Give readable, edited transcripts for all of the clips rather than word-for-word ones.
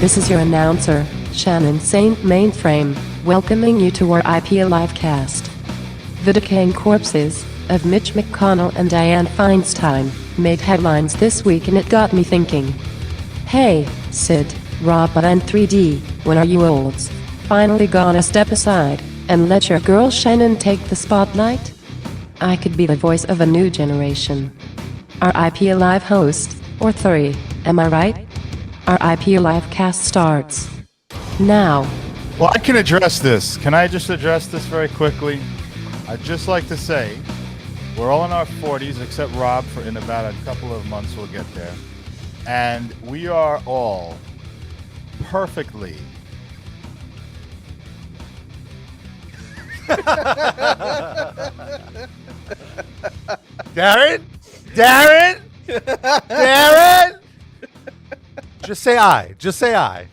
This is your announcer, Shannon Saint Mainframe, welcoming you to our IPA Livecast. The decaying corpses of Mitch McConnell and Dianne Feinstein made headlines this week, and it got me thinking. Hey, Sid, Rob and 3D, when are you olds finally gonna step aside and let your girl Shannon take the spotlight? I could be the voice of a new generation. Our IPA Live host, or 3, am I right? Our IPA Livecast starts now. Well, I can address this. Can I just address this very quickly? I'd just like to say we're all in our 40s, except Rob. For in about a couple of months, we'll get there. And we are all perfectly Darren? Just say I. Just say I.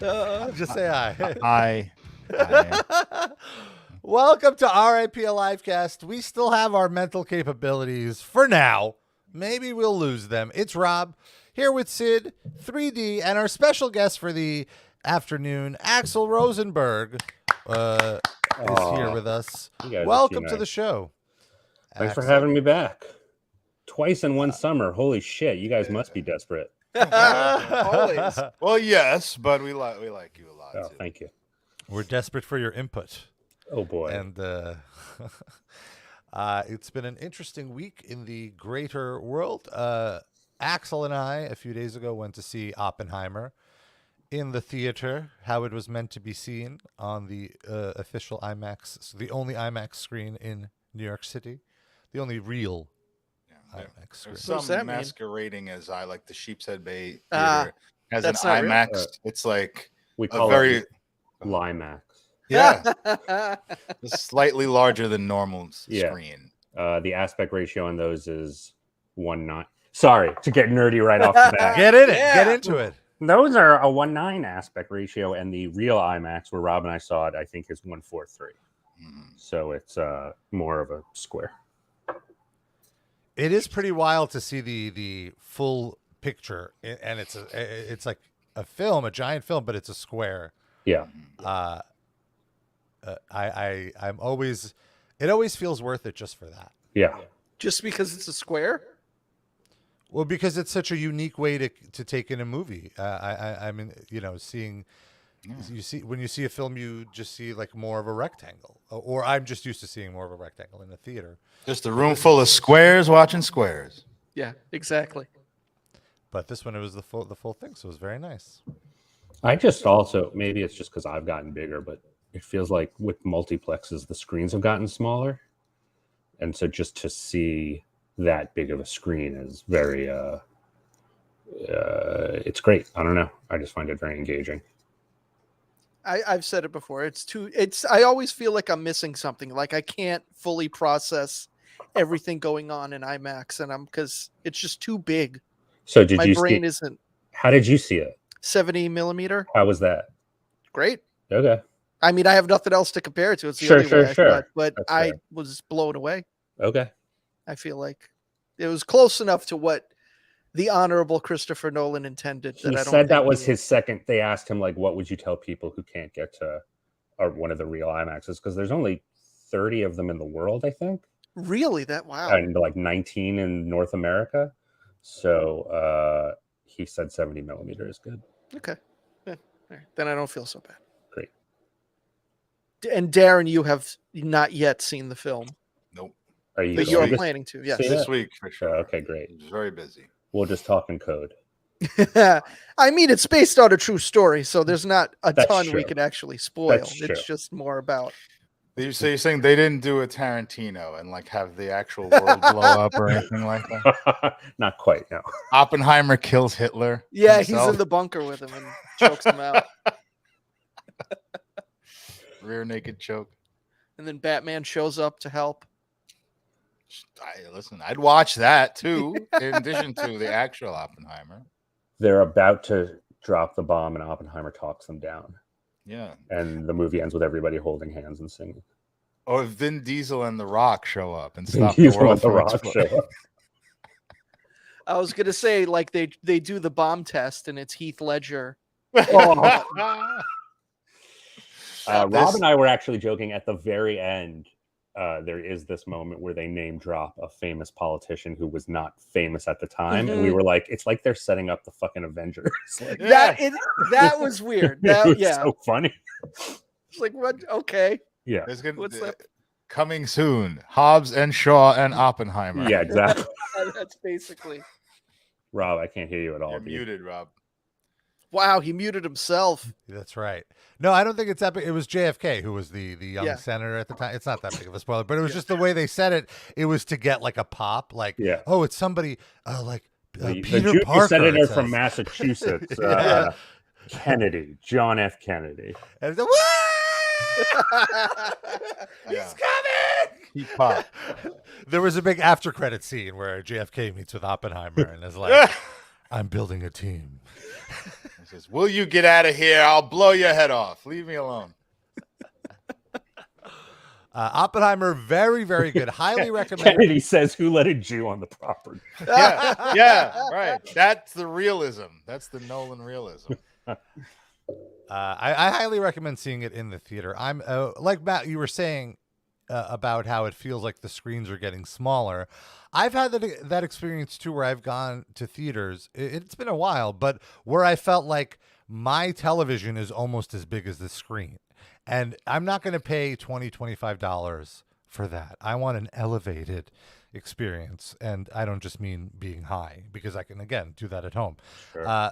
Just say I. Welcome to RIP Livecast. We still have our mental capabilities for now. Maybe we'll lose them. It's Rob here with Sid, 3D, and our special guest for the afternoon, Axl Rosenberg, is here with us. Welcome to the show. Thanks for having me back. Twice in one summer. Holy shit! You guys must be desperate. always. Well, yes, but we like you a lot. Oh, too. thank you. We're desperate for your input. Oh boy. And it's been an interesting week in the greater world. Axl and I, a few days ago, went to see Oppenheimer in the theater, how it was meant to be seen on the official IMAX, so the only IMAX screen in New York City, the only real IMAX screen. There's some masquerading as I like the Sheepshead Bay Theater has an IMAX. It's like we call it Limax. Yeah, it's slightly larger than normal screen. The aspect ratio on those is 1:9. Sorry to get nerdy right off the bat. Get in it. Get into it. Those are a 1:9 aspect ratio, and the real IMAX, where Rob and I saw it, I think is 1:43. So it's more of a square. It is pretty wild to see the full picture, and it's like a film, a giant film, but it's a square. Yeah. I'm always, it always feels worth it just for that. Yeah. Just because it's a square? Well, because it's such a unique way to take in a movie. I mean, seeing, when you see a film, you just see like more of a rectangle, or I'm just used to seeing more of a rectangle in a theater. Just a room full of squares watching squares. Yeah, exactly. But this one, it was the full thing, so it was very nice. I just also, maybe it's just because I've gotten bigger, but it feels like with multiplexes, the screens have gotten smaller. And so just to see that big of a screen is very, it's great. I don't know. I just find it very engaging. I've said it before. I always feel like I'm missing something. Like I can't fully process everything going on in IMAX, and because it's just too big. So my brain isn't. How did you see it? 70 millimeter. How was that? Great. Okay. I mean, I have nothing else to compare it to. It's the only way I thought, but That's I fair. was blown away. Okay. I feel like it was close enough to what the honorable Christopher Nolan intended. He said that was his second. They asked him, like, what would you tell people who can't get to one of the real IMAXs? Because there's only 30 of them in the world, I think. Really? Wow. And like 19 in North America. So he said 70 millimeter is good. Okay. Yeah. All right. Then I don't feel so bad. Great. And Darren, you have not yet seen the film. Nope. But you're planning to, yes. This week, for sure. Okay, great. It was very busy. We'll just talk in code. I mean, it's based on a true story, so there's not a ton true. we can actually spoil. That's true. It's just more about. So you're saying they didn't do a Tarantino and like have the actual world blow up or anything like that? Not quite, no. Oppenheimer kills Hitler. Yeah, himself. he's in the bunker with him and chokes him out. Rear naked choke. And then Batman shows up to help. Listen, I'd watch that too, in addition to the actual Oppenheimer. They're about to drop the bomb and Oppenheimer talks them down. Yeah. And the movie ends with everybody holding hands and singing. Or if Vin Diesel and The Rock show up and stop the world from exploding. I was gonna say, like they do the bomb test and it's Heath Ledger Rob and I were actually joking at the very end. There is this moment where they name drop a famous politician who was not famous at the time, and we were like, "It's like they're setting up the fucking Avengers." Like, that was weird. it was so funny. It's like, what? Okay. Yeah. What's that? Coming soon, Hobbs and Shaw and Oppenheimer. Yeah, exactly. That's basically. Rob, I can't hear you at all. You're muted, Rob. Wow, he muted himself. That's right. No, I don't think it's that big. It was JFK who was the young senator at the time. It's not that big of a spoiler, but it was just the way they said it. It was to get like a pop, like, oh, it's somebody Peter the Parker, senator from Massachusetts, Kennedy, John F. Kennedy. And he's coming. He popped. There was a big after credit scene where JFK meets with Oppenheimer and is like, "I'm building a team." He says, "Will you get out of here? I'll blow your head off. Leave me alone." Oppenheimer, very, very good. Highly recommend. Kennedy says, "Who let a Jew on the property?" Yeah, right. That's the realism. That's the Nolan realism. I highly recommend seeing it in the theater. I'm like Matt, you were saying about how it feels like the screens are getting smaller. I've had that experience too, where I've gone to theaters. It's been a while, but where I felt like my television is almost as big as the screen. And I'm not going to pay $20, $25 for that. I want an elevated experience. And I don't just mean being high, because I can, again, do that at home. Sure.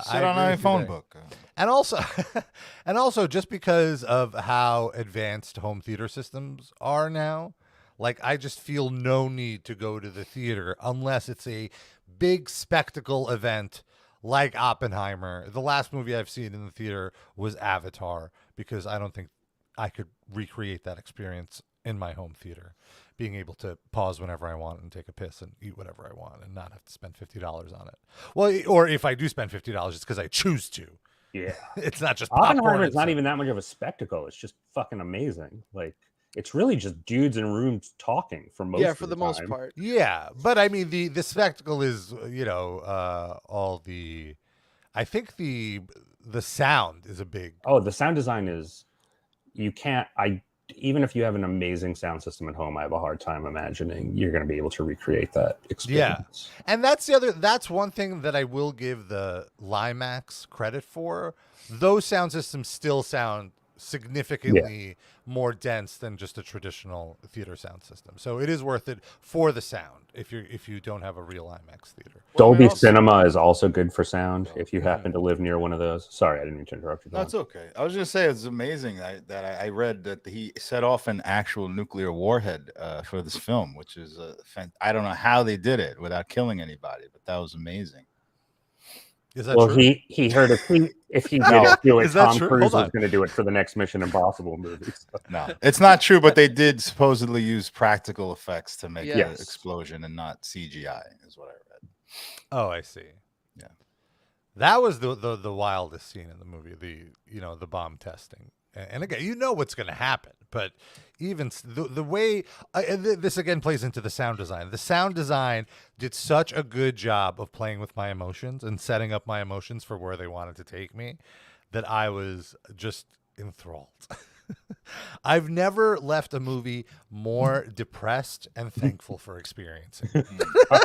Sit on a phone book. And also just because of how advanced home theater systems are now, like I just feel no need to go to the theater unless it's a big spectacle event like Oppenheimer. The last movie I've seen in the theater was Avatar, because I don't think I could recreate that experience in my home theater, being able to pause whenever I want and take a piss and eat whatever I want and not have to spend $50 on it. Well, or if I do spend $50, it's because I choose to. Yeah. It's not just Oppenheimer is not even that much of a spectacle. It's just fucking amazing. Like, it's really just dudes in rooms talking for most of the most time. part. Yeah, but I mean the spectacle is, I think the sound is a big. Oh, the sound design is, even if you have an amazing sound system at home, I have a hard time imagining you're going to be able to recreate that experience. Yeah. And that's one thing that I will give the Limax credit for. Those sound systems still sound significantly more dense than just a traditional theater sound system. So it is worth it for the sound if you don't have a real IMAX theater. Dolby Cinema is also good for sound if you happen to live near one of those. Sorry, I didn't mean to interrupt you. That's okay. I was going to say it's amazing that I read that he set off an actual nuclear warhead for this film, which is I don't know how they did it without killing anybody, but that was amazing. Is that well, true? he heard if he didn't do it, Tom true? Cruise was going to do it for the next Mission Impossible movie. So. No, it's not true, but they did supposedly use practical effects to make the explosion and not CGI, is what I read. Oh, I see. Yeah, that was the wildest scene in the movie. The bomb testing, and again, you know what's going to happen, but even the way this again plays into the sound design. The sound design did such a good job of playing with my emotions and setting up my emotions for where they wanted to take me that I was just enthralled. I've never left a movie more depressed and thankful for experiencing.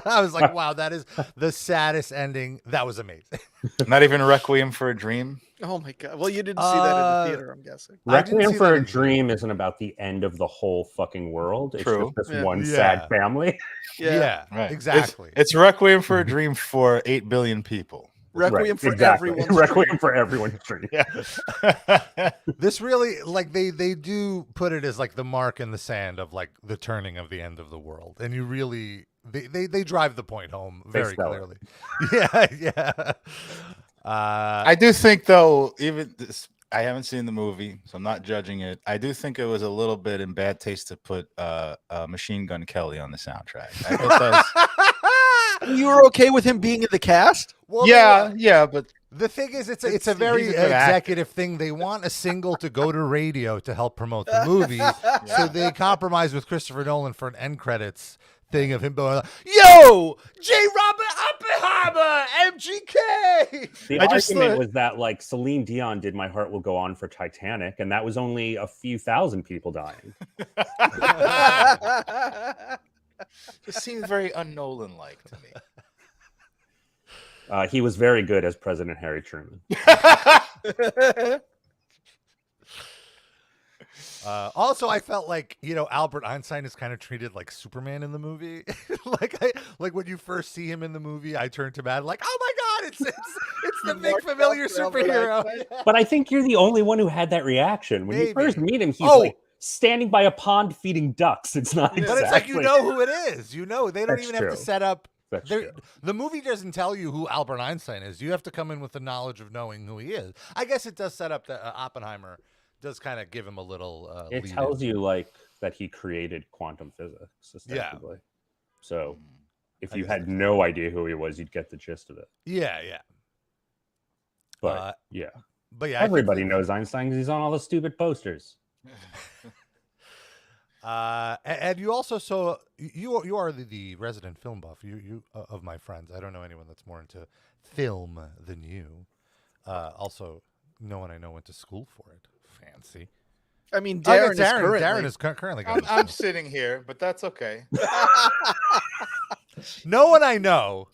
I was like, wow, that is the saddest ending. That was amazing. Not even Requiem for a Dream? Oh my God. Well, you didn't see that in the theater, I'm guessing. Requiem for a Dream isn't about the end of the whole fucking world. It's just this one sad family. Yeah, right. Exactly. It's Requiem for a Dream for 8 billion people. Requiem for everyone's Requiem for everyone's dream. Yeah. This really, like, they do put it as like the mark in the sand of like the turning of the end of the world, and you really they drive the point home very clearly. Yeah. I do think though, even this, I haven't seen the movie, so I'm not judging it. I do think it was a little bit in bad taste to put Machine Gun Kelly on the soundtrack. I thought that was... You were okay with him being in the cast? Well, yeah, but the thing is, it's a very executive thing. They want a single to go to radio to help promote the movie, so they compromise with Christopher Nolan for an end credits thing of him going, "Yo, J. Robert Oppenheimer," MGK. The I just argument thought- was that like Celine Dion did "My Heart Will Go On" for Titanic, and that was only a few thousand people dying. Just seems very un-Nolan-like to me. He was very good as President Harry Truman. Also, I felt like Albert Einstein is kind of treated like Superman in the movie. like when you first see him in the movie, I turned to Matt like, oh my god, it's the big marked familiar out for Albert superhero. Einstein? But I think you're the only one who had that reaction when you Maybe. first meet him. He's Oh. like standing by a pond feeding ducks. It's not But exactly. it's like you know who it is. They don't That's even have to true. set up. That's There- true. The movie doesn't tell you who Albert Einstein is. You have to come in with the knowledge of knowing who he is. I guess it does set up that Oppenheimer does kind of give him a little. It lead tells in. you like that he created quantum physics, ostensibly. So if I you guess had that's- no idea who he was, you'd get the gist of it. Yeah. But yeah, But yeah, I think everybody that- knows Einstein because he's on all the stupid posters. And you also saw you are the resident film buff. You of my friends. I don't know anyone that's more into film than you. Also, no one I know went to school for it. Fancy. I mean, Oh, yeah, Darren, is currently. Darren is currently going. I'm sitting here, but that's okay. No one I know.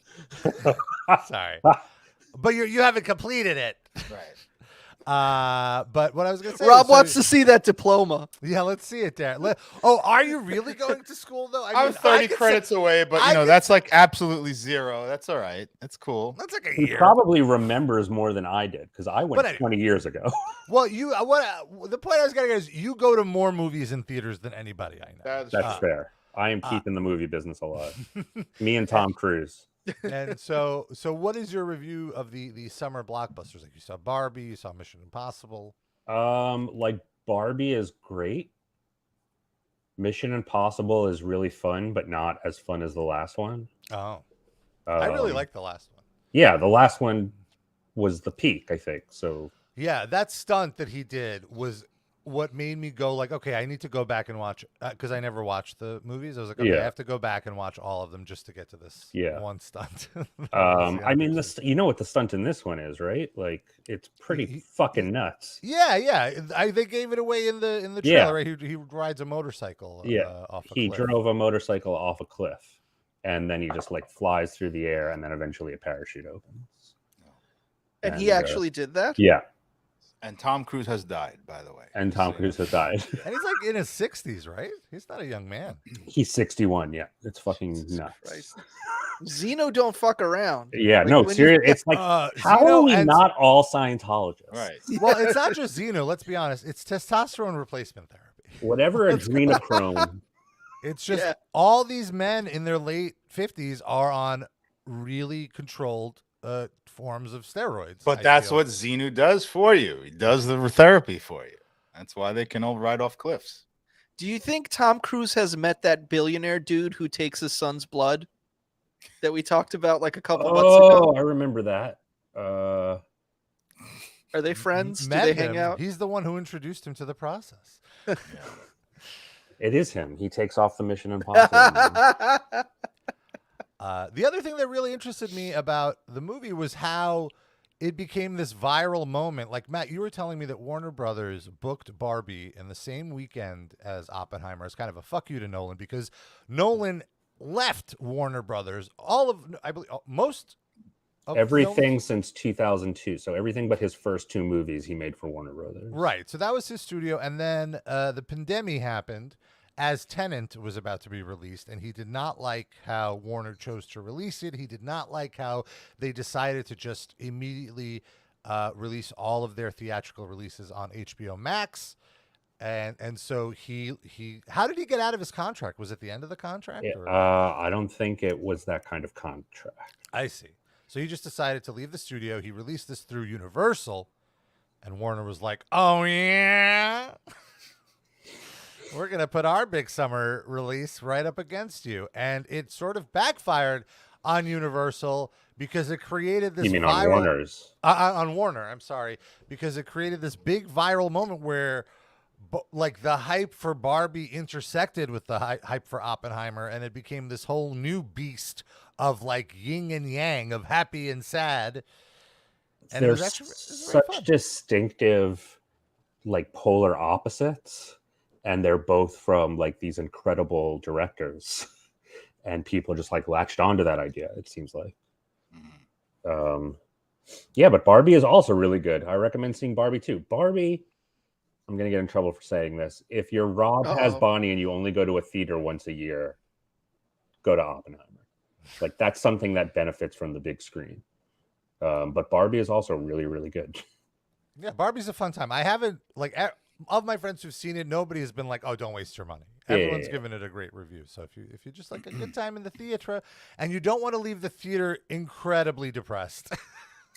Sorry, but you haven't completed it. Right. But what I was going to say, Rob so- wants to see that diploma. Yeah, let's see it, Darren. Are you really going to school though? I I'm mean, 30 I could say- credits away, but I could- that's like absolutely zero. That's all right. That's cool. That's like a He year. probably remembers more than I did because I went But anyway. 20 years ago. Well, the point I was going to get is you go to more movies in theaters than anybody I know. That's fair. I am keeping the movie business alive. Me and Tom Cruise. And so what is your review of the summer blockbusters? Like you saw Barbie, you saw Mission Impossible. Like Barbie is great. Mission Impossible is really fun, but not as fun as the last one. Oh, I really Um, like the last one. Yeah, the last one was the peak, I think. So Yeah, that stunt that he did was what made me go like, okay, I need to go back and watch because I never watched the movies. I was like, okay, Yeah. I have to go back and watch all of them just to get to this one stunt. I mean, you know what the stunt in this one is, right? Like, it's pretty fucking nuts. Yeah. They gave it away in the Yeah. trailer. Right? He rides a motorcycle. Off a He cliff. drove a motorcycle off a cliff, and then he just like flies through the air, and then eventually a parachute opens. And he And, actually did that? Yeah, And Tom Cruise has died, by the way. and Tom Cruise has died. And he's like in his 60s, right? He's not a young man. He's 61. Yeah, it's fucking nuts. Christ. Zeno don't fuck around. Yeah, Like, no, when you- seriously, it's like how Zeno are we and- not all Scientologists? Right. Well, it's not just Xeno. Let's be honest. It's testosterone replacement therapy. Whatever adrenochrome. It's just Yeah. all these men in their late 50s are on really controlled forms of steroids. But I that's feel. what Xenu does for you. He does the therapy for you. That's why they can all ride off cliffs. Do you think Tom Cruise has met that billionaire dude who takes his son's blood that we talked about like a couple months ago? Oh, I remember that. Are they friends? Do Met they hang him. out? He's the one who introduced him to the process. It is him. He takes off the Mission Impossible. The other thing that really interested me about the movie was how it became this viral moment. Like, Matt, you were telling me that Warner Brothers booked Barbie in the same weekend as Oppenheimer as kind of a fuck you to Nolan because Nolan left Warner Brothers. I believe, most of Everything since 2002. So everything but his first two movies he made for Warner Brothers. Right. So that was his studio. And then the pandemic happened as Tenet was about to be released. And he did not like how Warner chose to release it. He did not like how they decided to just immediately release all of their theatrical releases on HBO Max. And so he how did he get out of his contract? Was it the end of the contract? Or? I don't think it was that kind of contract. I see. So he just decided to leave the studio. He released this through Universal, and Warner was like, "Oh yeah, we're gonna put our big summer release right up against you," and it sort of backfired on Universal because it created this. You mean viral, on Warner's? On Warner, I'm sorry, because it created this big viral moment where. Like the hype for Barbie intersected with the hype for Oppenheimer, and it became this whole new beast of like yin and yang, of happy and sad. And They're it was very such fun. distinctive, like polar opposites, and they're both from like these incredible directors, and people just like latched onto that idea. It seems like. Yeah, but Barbie is also really good. I recommend seeing Barbie too. Barbie, I'm gonna get in trouble for saying this. If your Rob has Bonnie and you only go to a theater once a year, go to Oppenheimer. Like that's something that benefits from the big screen. But Barbie is also really, really good. Yeah, Barbie's a fun time. I haven't of my friends who've seen it, nobody has been like, "Oh, don't waste your money." Everyone's given it a great review. So if you just like a good time in the theater and you don't want to leave the theater incredibly depressed,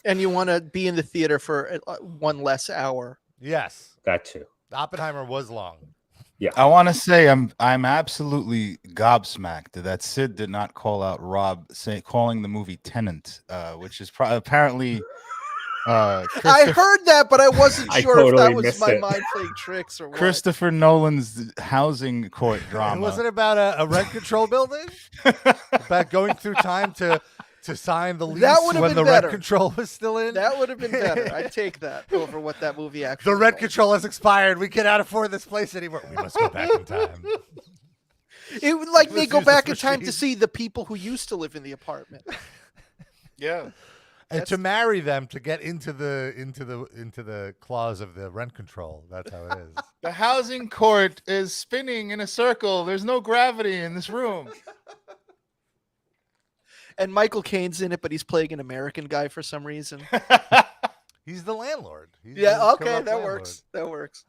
and you want to be in the theater for one less hour. Yes, that too. Oppenheimer was long. Yeah, I want to say I'm absolutely gobsmacked that Sid did not call out Rob calling the movie Tenant, which is apparently. I heard that, but I wasn't sure if that was my mind playing tricks or what. Christopher Nolan's housing court drama. Was it about a rent control building? About going through time to sign the lease when the rent control was still in? That would have been better. I'd take that over what that movie actually The rent control has expired. We cannot afford this place anymore. We must go back in time. It would like they go back in time to see the people who used to live in the apartment. Yeah. And to marry them to get into the clause of the rent control. That's how it is. The housing court is spinning in a circle. There's no gravity in this room. And Michael Caine's in it, but he's playing an American guy for some reason. He's the landlord. Okay, that works. That works.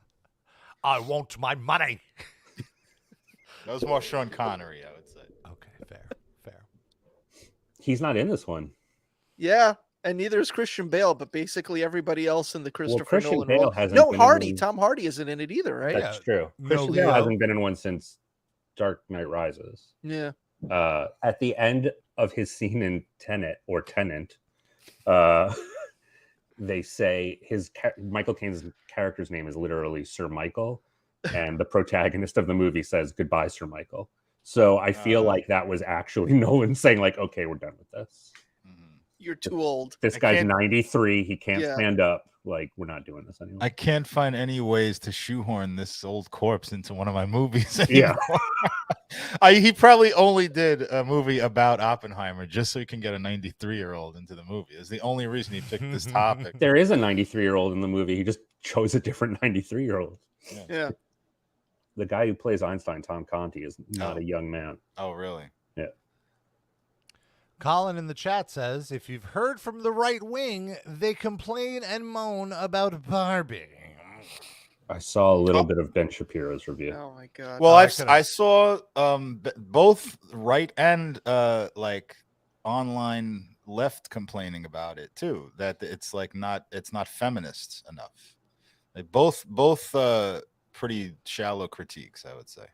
I want my money. That was more Sean Connery, I would say. Okay, fair. He's not in this one. Yeah. And neither is Christian Bale, but basically everybody else in the Christopher Nolan Bale role. hasn't No, been Hardy. in Tom Hardy isn't in it either, right? That's true. Christian No, Bale hasn't been in one since Dark Knight Rises. Yeah. At the end of his scene in Tenant, they say Michael Caine's character's name is literally Sir Michael, and the protagonist of the movie says goodbye, Sir Michael. So I feel like that was actually Nolan saying like, okay, we're done with this. You're too old. This guy's 93. He can't stand up. Like, we're not doing this anymore. I can't find any ways to shoehorn this old corpse into one of my movies anymore. Yeah. He probably only did a movie about Oppenheimer just so he can get a 93-year-old into the movie. It's the only reason he picked this topic. There is a 93-year-old in the movie. He just chose a different 93-year-old. Yeah. The guy who plays Einstein, Tom Conti, is not a young man. Oh, really? Yeah. Colin in the chat says, if you've heard from the right wing, they complain and moan about Barbie. I saw a little bit of Ben Shapiro's review. Oh my god! Well, I saw both right and like online left complaining about it too. That it's not feminist enough. Like both pretty shallow critiques, I would say.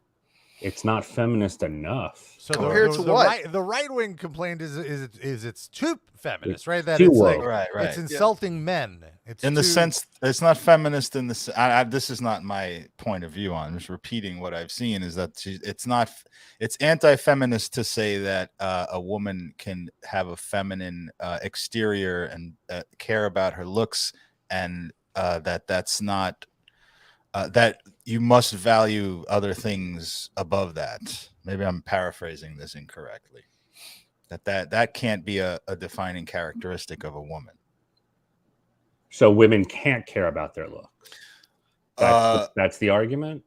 It's not feminist enough. So compared to what? The right wing complaint is it's too feminist, right? That too it's like right. It's insulting men. It's in the sense it's not feminist in the. This is not my point of view on. I'm just repeating what I've seen. Is that it's anti-feminist to say that a woman can have a feminine exterior and care about her looks, and that's not. That you must value other things above that. Maybe I'm paraphrasing this incorrectly. That can't be a defining characteristic of a woman. So women can't care about their looks. That's the argument?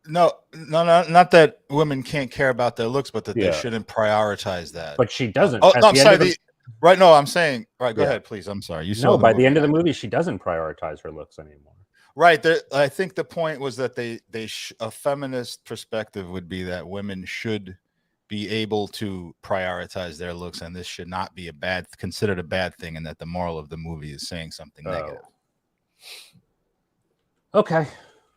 No, not that women can't care about their looks, but that they shouldn't prioritize that. But she doesn't. Oh, no, I'm sorry. Right, no, I'm saying. Right, go ahead, please. I'm sorry. By the end of the movie, she doesn't prioritize her looks anymore. Right. I think the point was that a feminist perspective would be that women should be able to prioritize their looks, and this should not be considered a bad thing, and that the moral of the movie is saying something negative. Okay.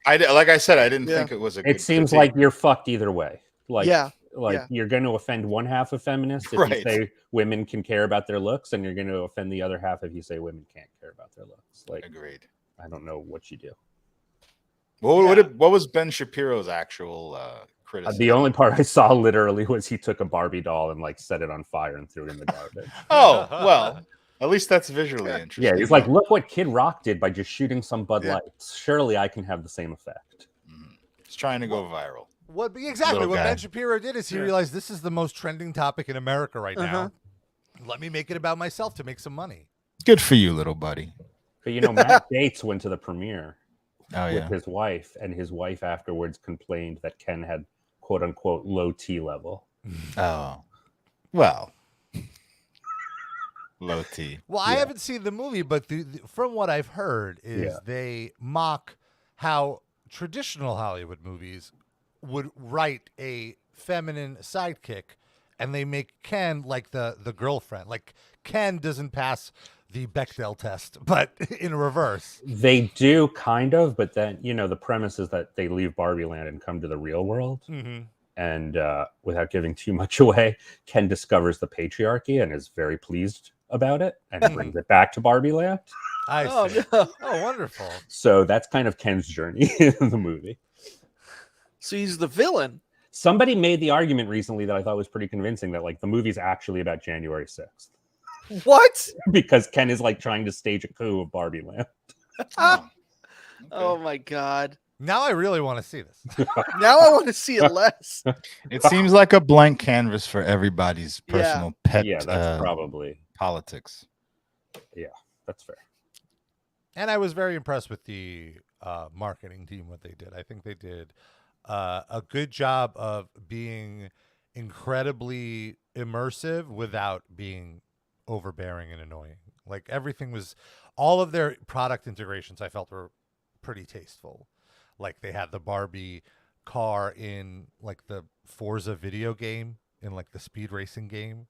Like I said, I didn't think it was a good It seems critique. like you're fucked either way. You're going to offend one half of feminists if you say women can care about their looks, and you're going to offend the other half if you say women can't care about their looks. Agreed. I don't know what you do. What was Ben Shapiro's actual criticism. The only part I saw literally was he took a Barbie doll and like set it on fire and threw it in the garbage. Oh, well, at least that's visually interesting. Yeah, he's like, look what Kid Rock did by just shooting some Bud Lights. Surely I can have the same effect. He's trying to go viral. Exactly Little what guy. Ben Shapiro did is he realized this is the most trending topic in America right now. Let me make it about myself to make some money. Good for you, little buddy. But you know, Matt Gaetz went to the premiere Oh, with yeah. his wife, and his wife afterwards complained that Ken had quote unquote low T level. Oh, well, low T. Well, I haven't seen the movie, but from what I've heard is they mock how traditional Hollywood movies would write a feminine sidekick, and they make Ken like the girlfriend. Like Ken doesn't pass the Bechdel test, but in reverse. They do kind of, but then you know the premise is that they leave Barbie Land and come to the real world. Mm-hmm. And without giving too much away, Ken discovers the patriarchy and is very pleased about it and brings it back to Barbie Land. I see. no. Oh, wonderful. So that's kind of Ken's journey in the movie. So he's the villain. Somebody made the argument recently that I thought was pretty convincing that like the movie's actually about January 6th What? because Ken is like trying to stage a coup of Barbie Land. Oh my god. Now I really want to see this. Now I want to see it less. It seems like a blank canvas for everybody's personal pet Yeah, that's probably politics. that's fair. And I was very impressed with the marketing team, what they did. I think they did a good job of being incredibly immersive without being overbearing and annoying. Like everything was, all of their product integrations I felt were pretty tasteful. Like they had the Barbie car in like the Forza video game, in like the speed racing game,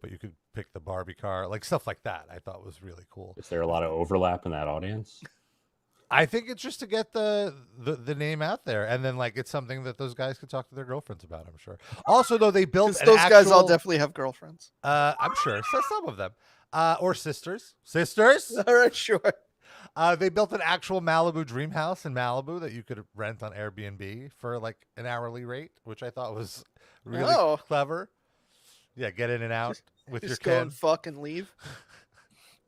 but you could pick the Barbie car, like stuff like that. I thought was really cool. Is there a lot of overlap in that audience? I think it's just to get the name out there, and then like it's something that those guys could talk to their girlfriends about. I'm sure. Also, though, they built Those guys all definitely have girlfriends. I'm sure. So some of them, or sisters. Sisters. All right, sure. They built an actual Malibu dream house in Malibu that you could rent on Airbnb for like an hourly rate, which I thought was really clever. Yeah, get in and out with your Just go and kid. fuck and leave.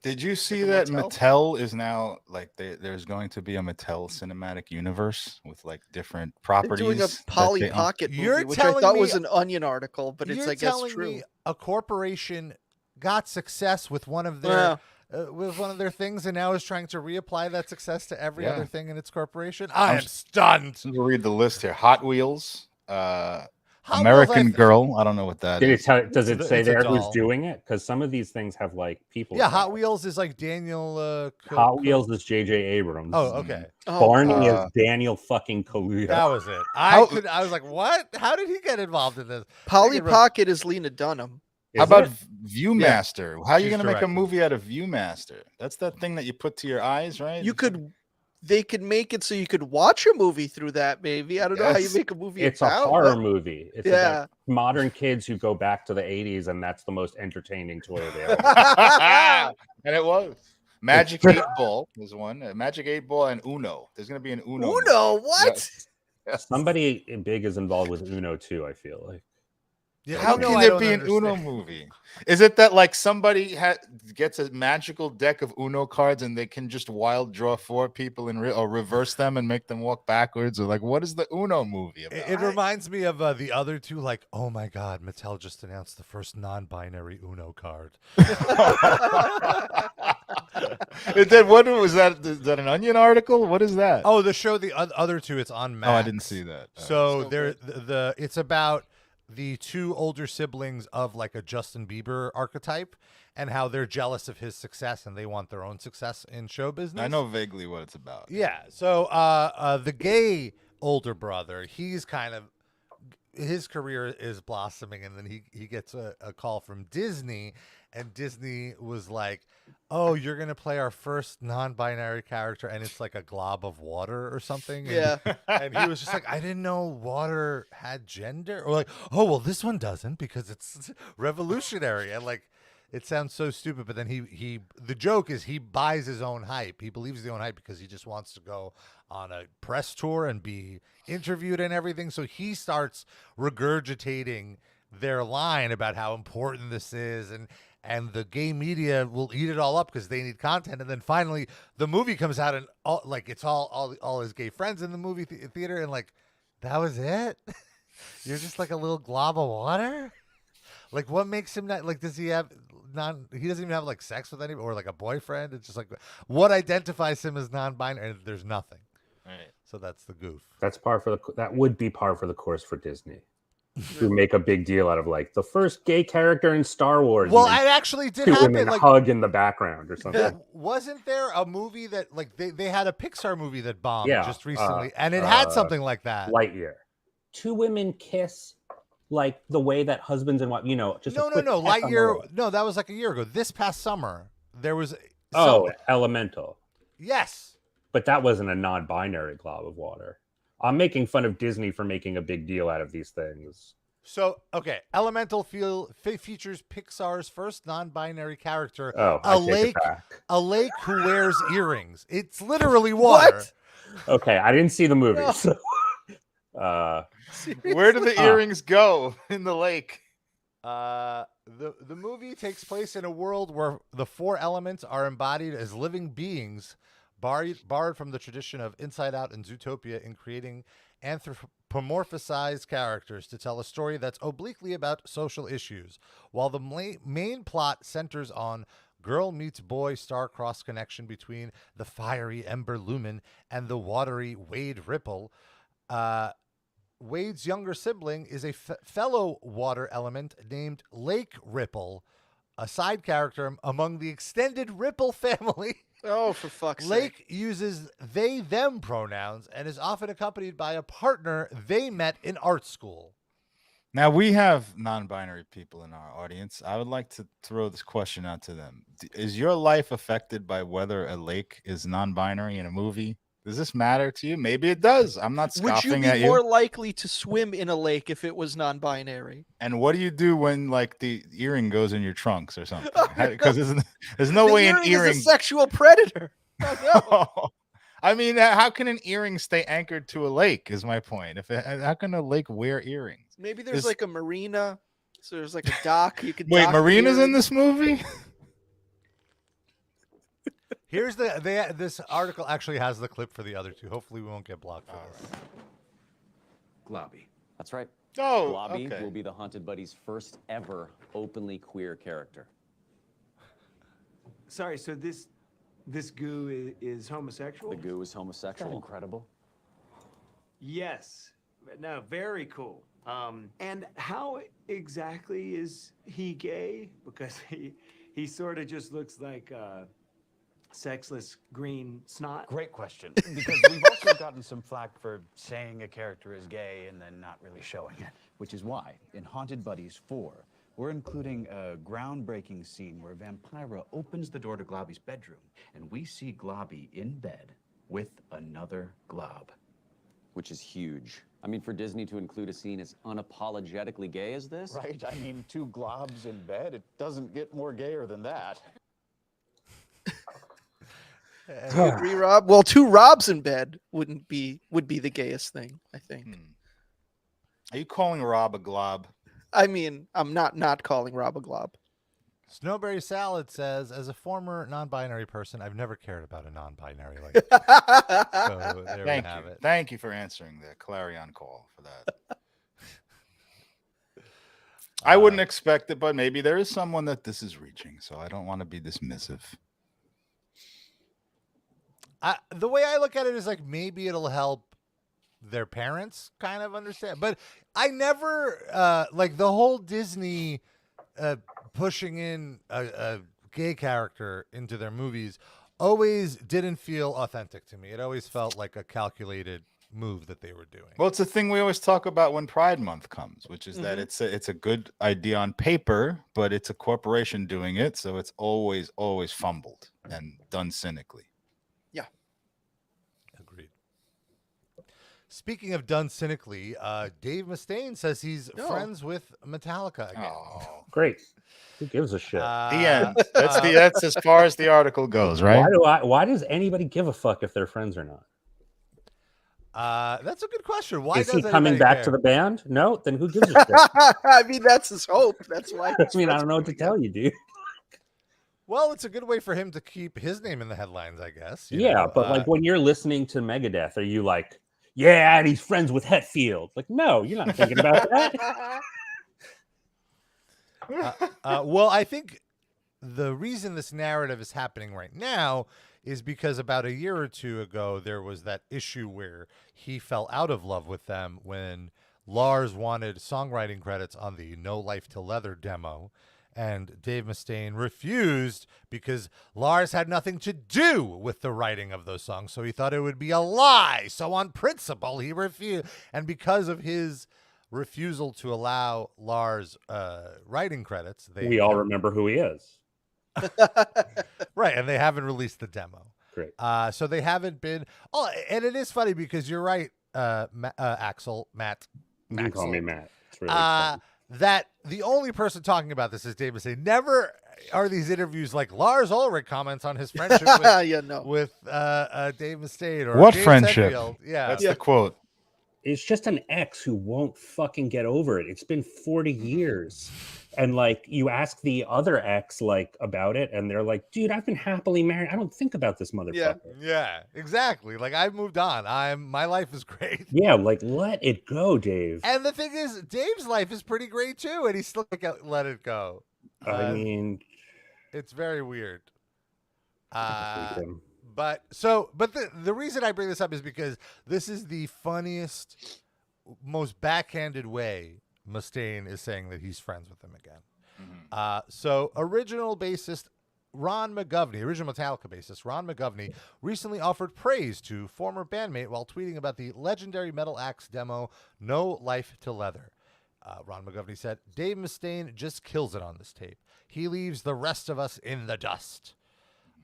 Did you see Like a that motel? Mattel is now like there's going to be a Mattel cinematic universe with like different They're properties? doing a that Polly they own? Pocket movie, You're which I telling thought me- was an Onion article, but it's You're I guess telling true. me a corporation got success with one of their Yeah. things, and now is trying to reapply that success to every Yeah. other thing in its corporation. I am stunned. We'll read the list here. Hot Wheels, Hot American Wheels, Girl. I don't know what that Did it is. tell? Does it It's say a there who's doll. doing it? Because some of these things have like people. Yeah, Hot involved. Wheels is like Daniel. Hot Wheels is J.J. Abrams. Oh, okay. Barney God. is Daniel fucking Kaluuya. That was it. How- I was like, what? How did he get involved in this? Polly I think it- Pocket is Lena Dunham. How Is about it? Viewmaster? How are you She's going to make a directing. movie out of Viewmaster? That's that thing that you put to your eyes, right? They could make it so you could watch a movie through that. Maybe I don't know how you Yes. make a movie. It's a about, horror but- movie. It's Yeah. about modern kids who go back to the 80s, and that's the most entertaining toy available. And it was. Magic 8 Ball is one. Magic 8 Ball and Uno. There's going to be an Uno. movie. Uno, what? Yes. Yes. Somebody big is involved with Uno too, I feel like. Yeah, How Uno, can I there don't be an Uno understand. movie? Is it that like somebody gets a magical deck of Uno cards and they can just wild draw 4 people or reverse them and make them walk backwards? Or like, what is the Uno movie about? It reminds me of the other two, like, oh my God, Mattel just announced the first non-binary Uno card. What was that? Is that an Onion article? What is that? Oh, the show, the other two, it's on Max. I didn't see that. So So they're good. it's about the two older siblings of like a Justin Bieber archetype, and how they're jealous of his success and they want their own success in show business. I know vaguely what it's about. Yeah. So the gay older brother, he's kind of, his career is blossoming, and then he gets a call from Disney, and Disney was like, oh, you're gonna play our first non-binary character, and it's like a glob of water or something. And, Yeah. and he was just like, I didn't know water had gender. Or like, oh well, this one doesn't because it's revolutionary. And like, It sounds so stupid, but then the joke is he buys his own hype. He believes the own hype because he just wants to go on a press tour and be interviewed and everything. So he starts regurgitating their line about how important this is, and the gay media will eat it all up because they need content. And then finally the movie comes out, and it's all his gay friends in the movie theater, and like, that was it. You're just like a little glob of water. Like, what makes him not, like, does he have he doesn't even have like sex with anybody or like a boyfriend? It's just like, what identifies him as non-binary? There's nothing. Right. So that's the goof. That would be par for the course for Disney. To make a big deal out of like the first gay character in Star Wars. Well, it actually did two happen. Women like, hug in the background or something. Wasn't there a movie that like they had a Pixar movie that bombed just recently, and it had had something like that. Lightyear. Two women kiss like the way that husbands and wives, just no. Lightyear. No, that was like a year ago. This past summer, there was. Elemental. Yes, but that wasn't a non-binary glob of water. I'm making fun of Disney for making a big deal out of these things. So, okay, Elemental features Pixar's first non-binary character, a lake who wears earrings. It's literally water. What? Okay, I didn't see the movie. No. So, where do the earrings go in the lake? The movie takes place in a world where the four elements are embodied as living beings, borrowed from the tradition of Inside Out and Zootopia in creating anthropomorphized characters to tell a story that's obliquely about social issues. While the main plot centers on girl meets boy star-crossed connection between the fiery Ember Lumen and the watery Wade Ripple, Wade's younger sibling is a fellow water element named Lake Ripple, a side character among the extended Ripple family. Oh, for fuck's sake. Lake uses they, them pronouns and is often accompanied by a partner they met in art school. Now, we have non-binary people in our audience. I would like to throw this question out to them. Is your life affected by whether a lake is non-binary in a movie? Does this matter to you? Maybe it does. I'm not scoffing at you. Would you be more likely to swim in a lake if it was non-binary? And what do you do when, like, the earring goes in your trunks or something? Because there's no way an earring is a sexual predator. Oh, no. I mean, how can an earring stay anchored to a lake? Is my point. How can a lake wear earrings? Maybe there's like a marina. So there's like a dock. You could wait. Marina's in this movie. Here's this article actually has the clip for the other two. Hopefully we won't get blocked for this. Globby. That's right. Oh, Globby okay. will be the Haunted Buddies' first ever openly queer character. Sorry, so this goo is homosexual? The goo is homosexual. That's incredible. Yes. No, very cool. And how exactly is he gay? Because he sort of just looks like sexless green snot. Great question, because we've also gotten some flack for saying a character is gay and then not really showing it. Which is why, in Haunted Buddies 4, we're including a groundbreaking scene where Vampira opens the door to Globby's bedroom, and we see Globby in bed with another glob. Which is huge. I mean, for Disney to include a scene as unapologetically gay as this? Right? I mean, two globs in bed, it doesn't get more gayer than that. Do you agree, Rob? Well, two Robs in bed would be the gayest thing, I think. Are you calling Rob a glob? I mean, I'm not calling Rob a glob. Snowberry Salad says, as a former non-binary person, I've never cared about a non-binary like So there Thank we have you. it. Thank you for answering the clarion call for that. I wouldn't expect it, but maybe there is someone that this is reaching, so I don't want to be dismissive. The way I look at it is like maybe it'll help their parents kind of understand. But I never like the whole Disney pushing in a gay character into their movies always didn't feel authentic to me. It always felt like a calculated move that they were doing. Well, it's a thing we always talk about when Pride Month comes, which is that it's a good idea on paper, but it's a corporation doing it, so it's always fumbled and done cynically. Yeah. Agreed. Speaking of done cynically, Dave Mustaine says he's No. friends with Metallica again. Oh, Great. Who gives a shit? the end. That's as far as the article goes, right? Why does anybody give a fuck if they're friends or not? That's a good question. Why Is does he coming anybody back care? to the band? No, then who gives a shit? I mean, that's his hope. That's why. I mean, I don't know what to tell you, dude. Well, it's a good way for him to keep his name in the headlines, I guess. you Yeah, know? but like when you're listening to Megadeth, are you like, yeah, and he's friends with Hetfield? Like, no, you're not thinking about that. Well, I think the reason this narrative is happening right now is because about a year or two ago, there was that issue where he fell out of love with them when Lars wanted songwriting credits on the No Life to Leather demo. And Dave Mustaine refused because Lars had nothing to do with the writing of those songs. So he thought it would be a lie. So on principle, he refused. And because of his refusal to allow Lars writing credits, We all remember who he is. right, and they haven't released the demo. Great. So they haven't been. Oh, and it is funny because you're right, Axl, Matt. You can call Maxel. me Matt. It's really fun. That the only person talking about this is Dave Mustaine. Never are these interviews like Lars Ulrich comments on his friendship with Dave Mustaine or What James friendship? Hetfield. Yeah, That's the quote. It's just an ex who won't fucking get over it. It's been 40 years. And like you ask the other ex like about it, and they're like, dude, I've been happily married. I don't think about this motherfucker. Yeah, exactly. Like I've moved on. My life is great. Yeah, like let it go, Dave. And the thing is, Dave's life is pretty great too, and he's still like, let it go. I mean, it's very weird. hate him. But the reason I bring this up is because this is the funniest, most backhanded way Mustaine is saying that he's friends with him again. So original bassist Ron McGovney, original Metallica bassist Ron McGovney, recently offered praise to former bandmate while tweeting about the legendary Metal Axe demo No Life to Leather. Ron McGovney said, Dave Mustaine just kills it on this tape. He leaves the rest of us in the dust.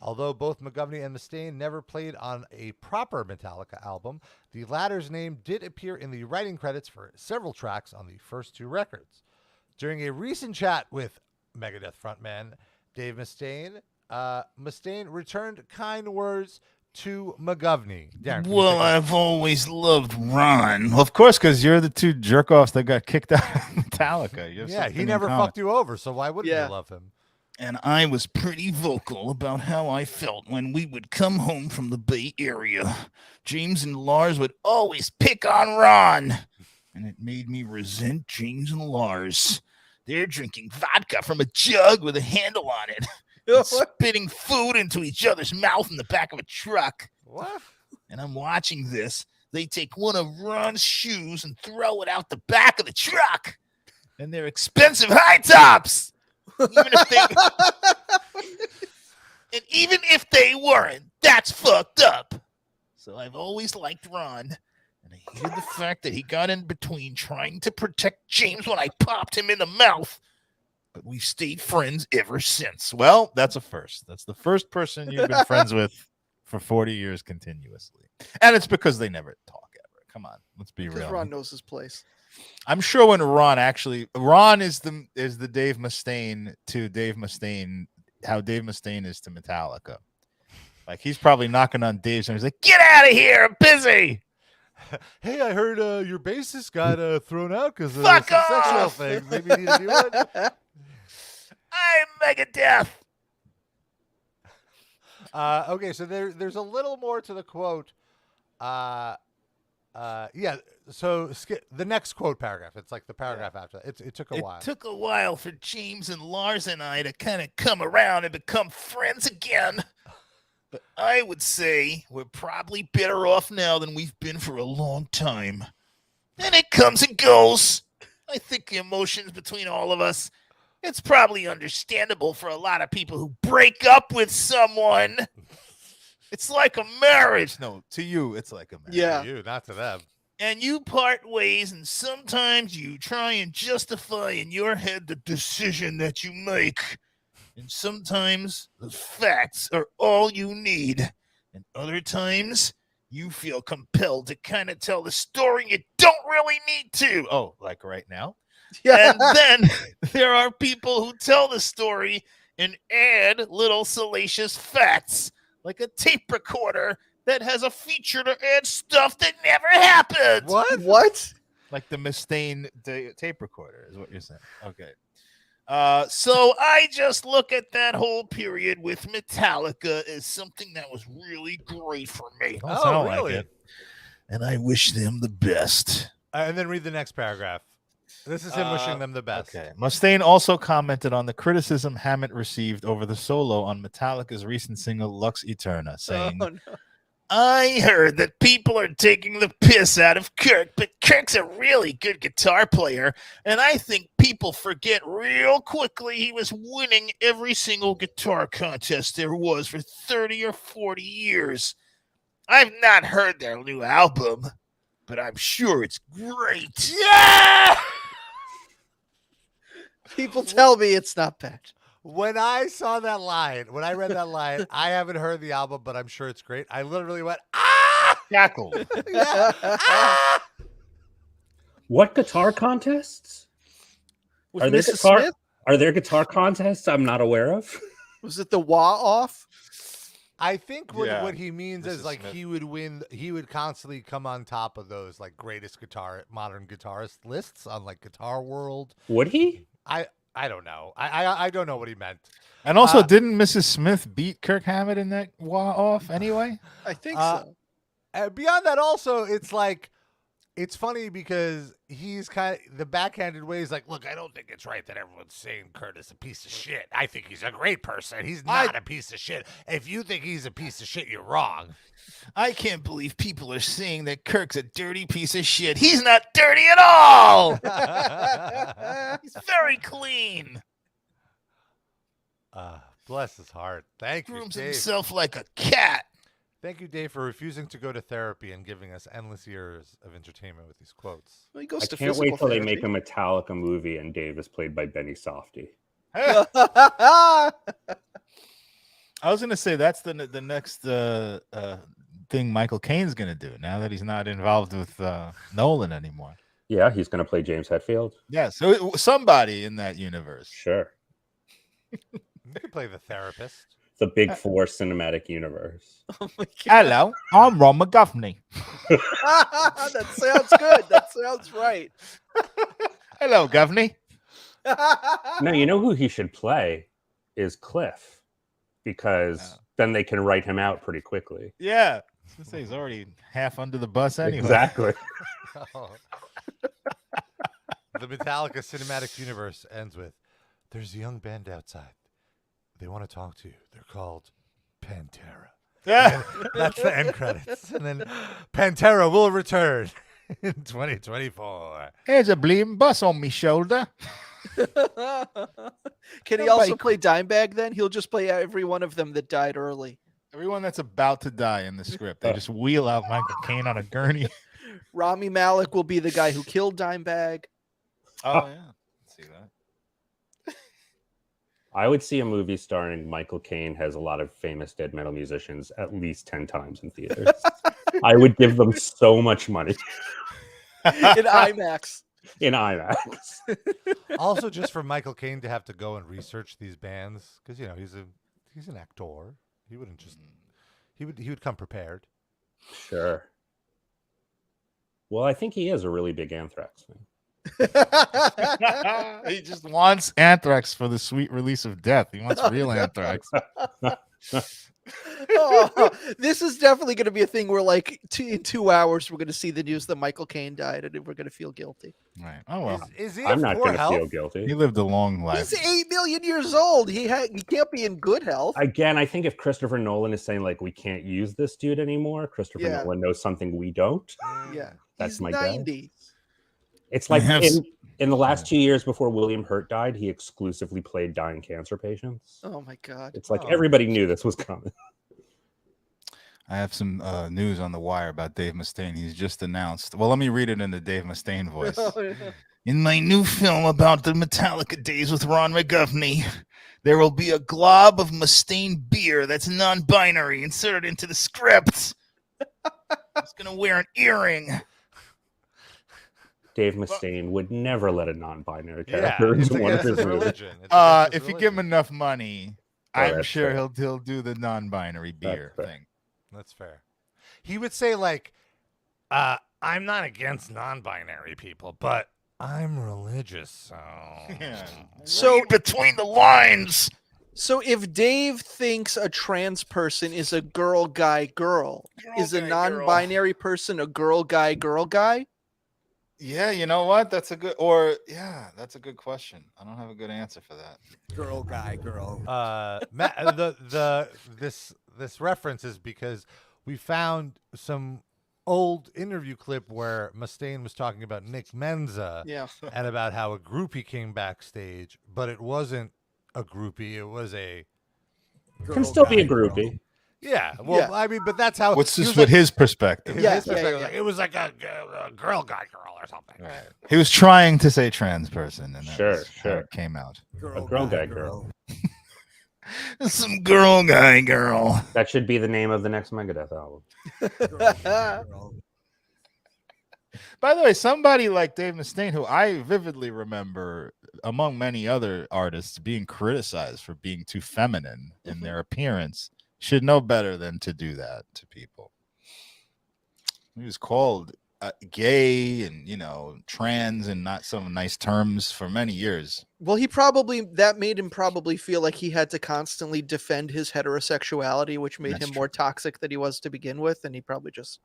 Although both McGovney and Mustaine never played on a proper Metallica album, the latter's name did appear in the writing credits for several tracks on the first two records. During a recent chat with Megadeth frontman Dave Mustaine, Mustaine returned kind words to McGovney. Darren, Well, I've always loved Ron. Of course, because you're the two jerk-offs that got kicked out of Metallica. Yeah, he never fucked you over, so why wouldn't you love him? And I was pretty vocal about how I felt when we would come home from the Bay Area. James and Lars would always pick on Ron. And it made me resent James and Lars. They're drinking vodka from a jug with a handle on it. And spitting food into each other's mouth in the back of a truck. What? And I'm watching this. They take one of Ron's shoes and throw it out the back of the truck. And they're expensive high tops. Even if they weren't, that's fucked up. So I've always liked Ron, and I hated the fact that he got in between trying to protect James when I popped him in the mouth. But we've stayed friends ever since. Well, that's a first. That's the first person you've been friends with for 40 years continuously. And it's because they never talk ever. Come on, let's be real. Because Ron knows his place. I'm sure when Ron is the Dave Mustaine to Dave Mustaine, how Dave Mustaine is to Metallica. Like he's probably knocking on Dave's and he's like, "Get out of here, I'm busy." Hey, I heard your bassist got thrown out because of Fuck some sexual off! things. Maybe you need a new one. I'm Megadeth. Okay, so there's a little more to the quote. Yeah. So skip the next quote paragraph. It's like the paragraph after. It took a while. It took a while for James and Lars and I to kind of come around and become friends again. But I would say we're probably better off now than we've been for a long time. And it comes and goes. I think the emotions between all of us, it's probably understandable for a lot of people who break up with someone. It's like a marriage. No, to you, it's like a marriage. Yeah. To you, not to them. And you part ways, and sometimes you try and justify in your head the decision that you make. And sometimes the facts are all you need. And other times, you feel compelled to kind of tell the story you don't really need to. Oh, like right now? Yeah. And then there are people who tell the story and add little salacious facts, like a tape recorder that has a feature to add stuff that never happened. What? Like the Mustaine tape recorder is what you're saying. Okay. So I just look at that whole period with Metallica as something that was really great for me. Don't Oh, sound really? like it. And I wish them the best. And then read the next paragraph. This is him wishing them the best. Okay. Mustaine also commented on the criticism Hammett received over the solo on Metallica's recent single Lux Eterna, saying, Oh, no. I heard that people are taking the piss out of Kirk, but Kirk's a really good guitar player, and I think people forget real quickly he was winning every single guitar contest there was for 30 or 40 years. I've not heard their new album, but I'm sure it's great. Yeah! People tell me it's not bad. When I saw that line, when I read that line, I haven't heard the album, but I'm sure it's great. I literally went, ah! Cackled. Yeah. Ah! What guitar contests? Was Are there Mrs. guitar? Smith? Are there guitar contests I'm not aware of? Was it the wah off? I think Yeah, what he means is Mrs. like Smith. he would win. He would constantly come on top of those like greatest modern guitarist lists on like Guitar World. Would he? I don't know. I don't know what he meant. And also, didn't Mrs. Smith beat Kirk Hammett in that wah off anyway? I think so. Beyond that, also, it's like, it's funny because he's kind of the backhanded way. He's like, look, I don't think it's right that everyone's saying Kurt is a piece of shit. I think he's a great person. He's not a piece of shit. If you think he's a piece of shit, you're wrong. I can't believe people are saying that Kirk's a dirty piece of shit. He's not dirty at all. He's very clean. Bless his heart. Thank you, Grooms Dave. himself like a cat. Thank you, Dave, for refusing to go to therapy and giving us endless years of entertainment with these quotes. Well, he goes I to can't wait till they physical make a Metallica movie and Dave is played by Benny Softy. therapy. I was gonna say that's the next thing Michael Caine's gonna do now that he's not involved with Nolan anymore. Yeah, he's going to play James Hetfield. Yeah, so somebody in that universe. Sure. You could play the therapist. The Big Four cinematic universe. Oh my God. Hello, I'm Ron McGuffney. That sounds good. That sounds right. Hello, Governey. No, you know who he should play is Cliff, because then they can write him out pretty quickly. Yeah, I was gonna say he's already half under the bus anyway. Exactly. The Metallica cinematic universe ends with, there's a young band outside. They want to talk to you. They're called Pantera. Yeah. That's the end credits. And then Pantera will return in 2024. Here's a bleeding bus on me shoulder. Can he also play Dimebag then? He'll just play every one of them that died early. Everyone that's about to die in the script, they just wheel out Michael Caine on a gurney. Rami Malek will be the guy who killed Dimebag. Oh yeah, see that. I would see a movie starring Michael Caine has a lot of famous dead metal musicians at least 10 times in theaters. I would give them so much money. In IMAX. In IMAX. Also, just for Michael Caine to have to go and research these bands, because you know he's an actor. He wouldn't just he would come prepared. Sure. Well, I think he is a really big Anthrax fan. He just wants Anthrax for the sweet release of death. He wants real Anthrax. Oh, this is definitely going to be a thing where, like, in 2 hours, we're going to see the news that Michael Caine died, and we're going to feel guilty. Right. Oh well. Is he? I'm not going to feel He guilty. lived a long life. He's 8 million years old. He can't be in good health. Again, I think if Christopher Nolan is saying, like, we can't use this dude anymore, Christopher Yeah. Nolan knows something we don't. Yeah, That's he's my guess. 90. It's like Perhaps- in the last 2 years before William Hurt died, he exclusively played dying cancer patients. Oh my God. It's like everybody knew this was coming. I have some news on the wire about Dave Mustaine. He's just announced. Well, let me read it in the Dave Mustaine voice. In my new film about the Metallica days with Ron McGuffney, there will be a glob of Mustaine beer that's non-binary inserted into the script. He's gonna wear an earring. Dave Mustaine would never let a non-binary Yeah, character it's into one of against his his movies. religion. It's against his If you give him religion. enough money, Oh, I'm that's sure fair. he'll do the non-binary beer fair. thing. That's fair. He would say like, I'm not against non-binary people, but I'm religious, so So between the lines. So if Dave thinks a trans person is a girl, guy, girl, is a non-binary person a girl, guy, girl, guy? Yeah, you know what? That's a good that's a good question. I don't have a good answer for that. Girl, guy, girl. This reference is because we found some old interview clip where Mustaine was talking about Nick Menza and about how a groupie came backstage, but it wasn't a groupie, it was a Can still be a groupie. Yeah, well, I mean, but that's how. What's this with his perspective? His perspective, like, it was like a girl guy girl or something. Right. He was trying to say trans person, and Sure. it came out. A girl guy girl. Some girl guy girl. That should be the name of the next Megadeth album. By the way, somebody like Dave Mustaine, who I vividly remember, among many other artists, being criticized for being too feminine in their appearance, should know better than to do that to people. He was called gay and, trans and not some nice terms for many years. Well, that made him probably feel like he had to constantly defend his heterosexuality, which made him more toxic than he was to begin with. And he probably just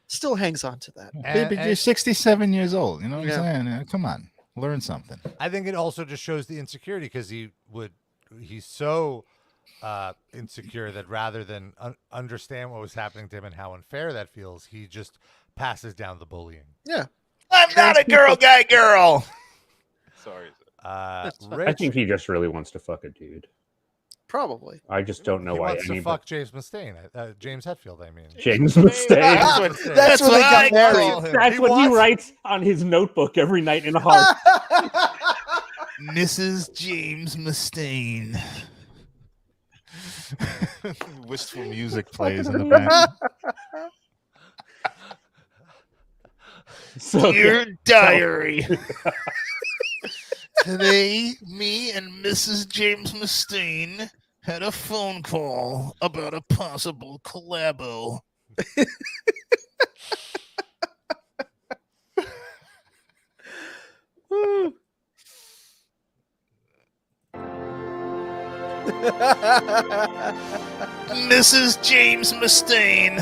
still hangs on to that. Baby, you're 67 years old. You know what I'm saying? Come on, learn something. I think it also just shows the insecurity because he's so insecure that rather than understand what was happening to him and how unfair that feels, he just passes down the bullying. Yeah. I'm not a girl guy girl. Sorry. I think he just really wants to fuck a dude. Probably. I just don't know he why wants to fuck James Mustaine. James Hetfield, I mean. James Mustaine. That's what they got married. That's what he writes on his notebook every night in a heart. Mrs. James Mustaine. Wistful music plays in the back. Dear diary. Today, me and Mrs. James Mustaine had a phone call about a possible collabo. Mrs. James Mustaine.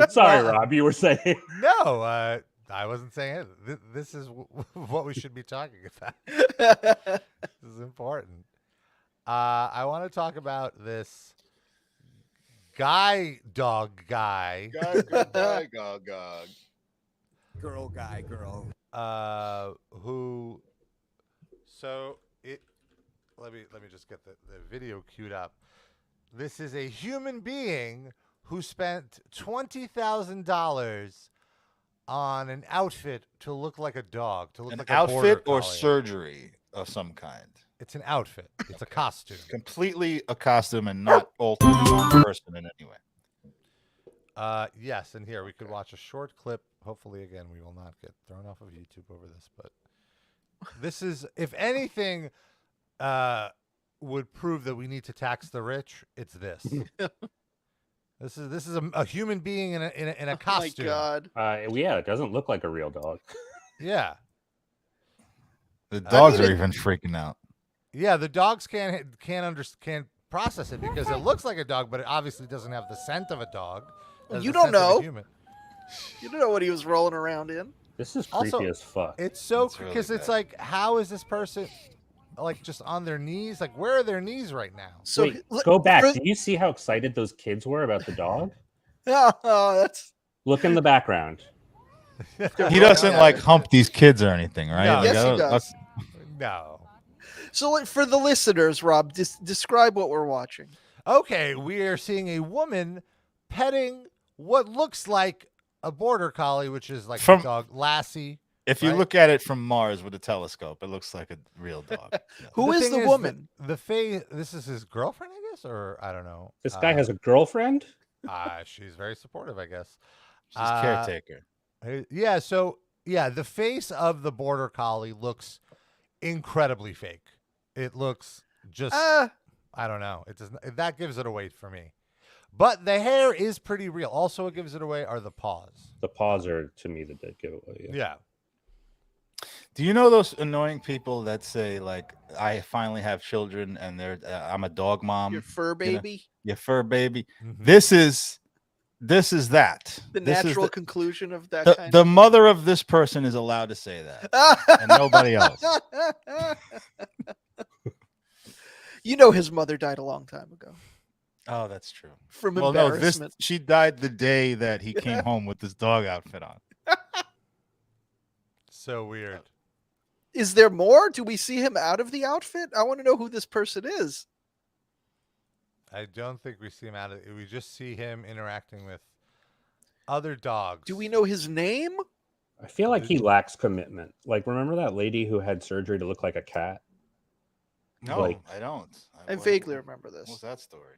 Sorry, Rob, you were saying. No, I wasn't saying it. This is what we should be talking about. This is important. I want to talk about this dog guy. Girl, guy, girl. Who? So let me just get the video queued up. This is a human being who spent $20,000 on an outfit to look like a dog, to look like a border outfit or collie. surgery of some kind. It's an outfit. It's a costume. Completely a costume and not altered one person in any way. Yes, and here we could watch a short clip. Hopefully, again, we will not get thrown off of YouTube over this. But this is, if anything, would prove that we need to tax the rich. It's this. This is a human being in a costume. Oh my God. Yeah, it doesn't look like a real dog. Yeah. The dogs are even freaking out. Yeah, the dogs can't process it because it looks like a dog, but it obviously doesn't have the scent of a dog. You don't know. Human. You don't know what he was rolling around in. This is creepy Also, as fuck. It's so It's really because it's bad. like, how is this person like just on their knees? Like, where are their knees right now? So Wait, go back. Do you see how excited those kids were about the dog? Oh, that's Look in the background. He doesn't like hump these kids or anything, right? No. Like, Yes, he does. No. So like, for the listeners, Rob, describe what we're watching. Okay, we are seeing a woman petting what looks like a border collie, which is like From- the dog Lassie If you Right? look at it from Mars with a telescope, it looks like a real dog. Yeah. Who is thing the woman? The face. This is his girlfriend, I guess, or I don't know. This guy has a girlfriend. She's very supportive, I guess. She's caretaker. Yeah. So yeah, the face of the border collie looks incredibly fake. It looks just. I don't know. It doesn't. That gives it away for me. But the hair is pretty real. Also, what gives it away are the paws. The paws are to me the dead giveaway. Yeah. Do you know those annoying people that say like, "I finally have children and they're I'm a dog mom." Your fur baby. Your fur baby. Mhm. This is that. The This is natural conclusion of that the, kind. the mother of this person is allowed to say that, and nobody else. You know, his mother died a long time ago Oh, that's true. from Well, no, embarrassment. she died the day that he came home with this dog outfit on. So weird. Is there more? Do we see him out of the outfit? I want to know who this person is. I don't think we see him out of. We just see him interacting with other dogs. Do we know his name? I feel like he lacks commitment. Like, remember that lady who had surgery to look like a cat? No, Like- I don't. I vaguely remember this. What's that story?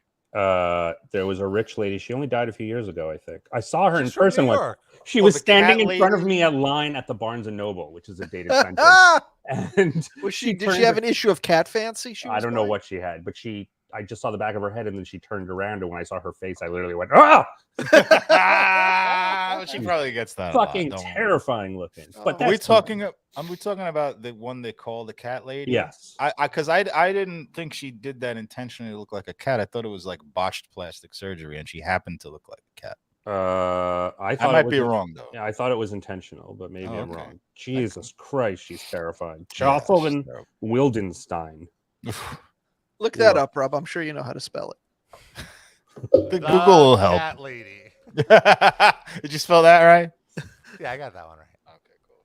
There was a rich lady. She only died a few years ago, I think. I saw her She's in from person New once. York. She Oh, was the standing cat in front of lady? me at line at the Barnes and Noble, which is a dated center. Ah! And Was she? Did turned she have her- an issue of Cat Fancy? She I was don't know buying? what she had, but I just saw the back of her head, and then she turned around, and when I saw her face, I literally went, "Ah!" She probably gets that. a lot, Fucking don't worry. terrifying looking. But Oh. that's Are we talking? Are we talking about the one they call the cat lady? Yes. Because I didn't think she did that intentionally to look like a cat. I thought it was like botched plastic surgery, and she happened to look like a cat. I I thought might it was be wrong though. Yeah, I thought it was intentional, but maybe Oh, I'm okay. wrong. Jesus Christ, she's terrifying. Yeah, she's Jocelyn terrible. Wildenstein. Look that Yeah. up, Rob. I'm sure you know how to spell it. The Google will help. Cat lady. Did you spell that right? Yeah, I got that one right. Okay, cool.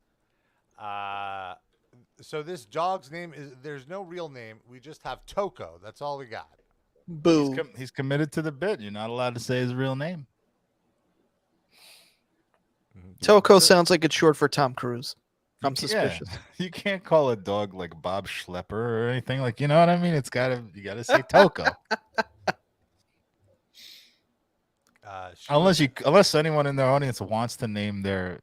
So this dog's name is. There's no real name. We just have Toko. That's all we got. Boo. He's committed to the bit. You're not allowed to say his real name. Toko sounds like it's short for Tom Cruise. I'm Yeah. suspicious. You can't call a dog like Bob Schlepper or anything, like, you know what I mean? You gotta say Toko. Unless anyone in their audience wants to name their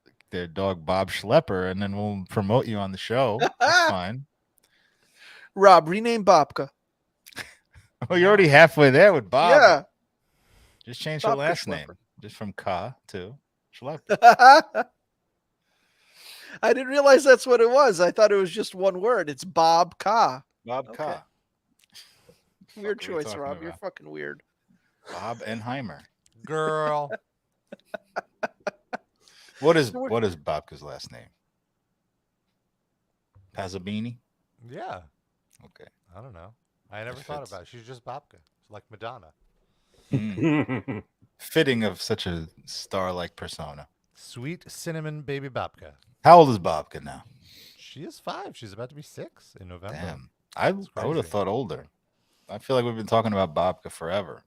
dog Bob Schlepper, and then we'll promote you on the show. That's fine. Rob, rename Bobka. Well, you're already halfway there with Bob. Yeah. Just change your Bobka last Schlepper. name, just from Ka to Schlepper. I didn't realize that's what it was. I thought it was just one word. It's Bob Ka. Bob Okay. Ka. Weird Fuck are we choice, talking Rob. You're about? fucking weird. Bob Enheimer. Girl. What is Bobka's last name? Pazabini? Yeah. Okay. I don't know. I never thought about it. She's just Bobka. It's like Madonna. Mm. Fitting of such a star-like persona. Sweet cinnamon baby Bobka. How old is Bobka now? She is 5. She's about to be 6 in November. Damn. I would have crazy. thought older. I feel like we've been talking about Bobka forever.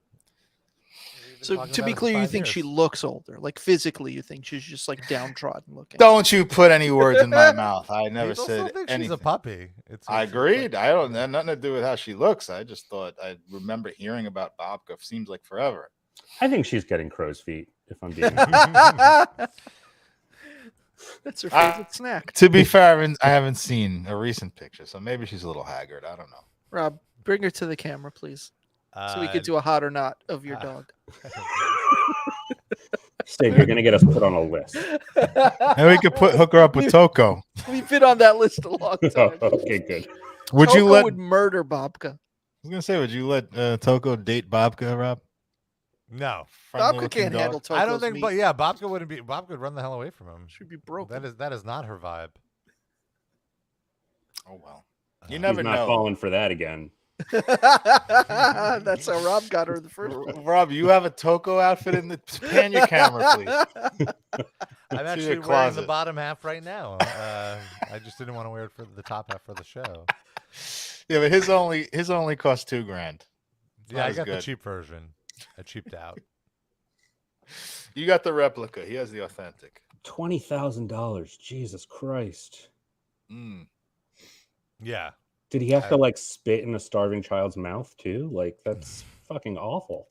So to be clear, you think she looks older? Like physically, you think she's just like downtrodden looking? Don't you put any words in my mouth. I never People still said think anything. she's a puppy. I agreed. I don't have nothing to do with how she looks. I just thought I remember hearing about Bobka. Seems like forever. I think she's getting crow's feet, if I'm being That's her favorite snack. To be fair, I haven't seen a recent picture, so maybe she's a little haggard. I don't know. Rob, bring her to the camera, please, so we could do a hot or not of your dog. Steve, you're going to get us put on a list. And we could hook her up with Toko. We've been on that list a long time. Okay, good. Would Toko you let? would murder Bobka. I was gonna say, would you let Toko date Bobka, Rob? No. Friendly Bobka looking can't dog? handle Toko's I don't think, meat. but yeah, Bobka wouldn't be. Bobka would run the hell away from him. She'd be broken. That is not her vibe. Oh well, you He's never not know. falling for that again. That's how Rob got her the first time. Rob, you have a Toko outfit in the pan your camera, please. I'm your actually wearing the closet. bottom half right now. I just didn't want to wear it for the top half for the show. Yeah, but his only cost $2,000. Yeah, Not I as got the good. cheap version. I cheaped out. You got the replica. He has the authentic. $20,000. Jesus Christ. Yeah. Did he have to like spit in a starving child's mouth too? Like that's fucking awful.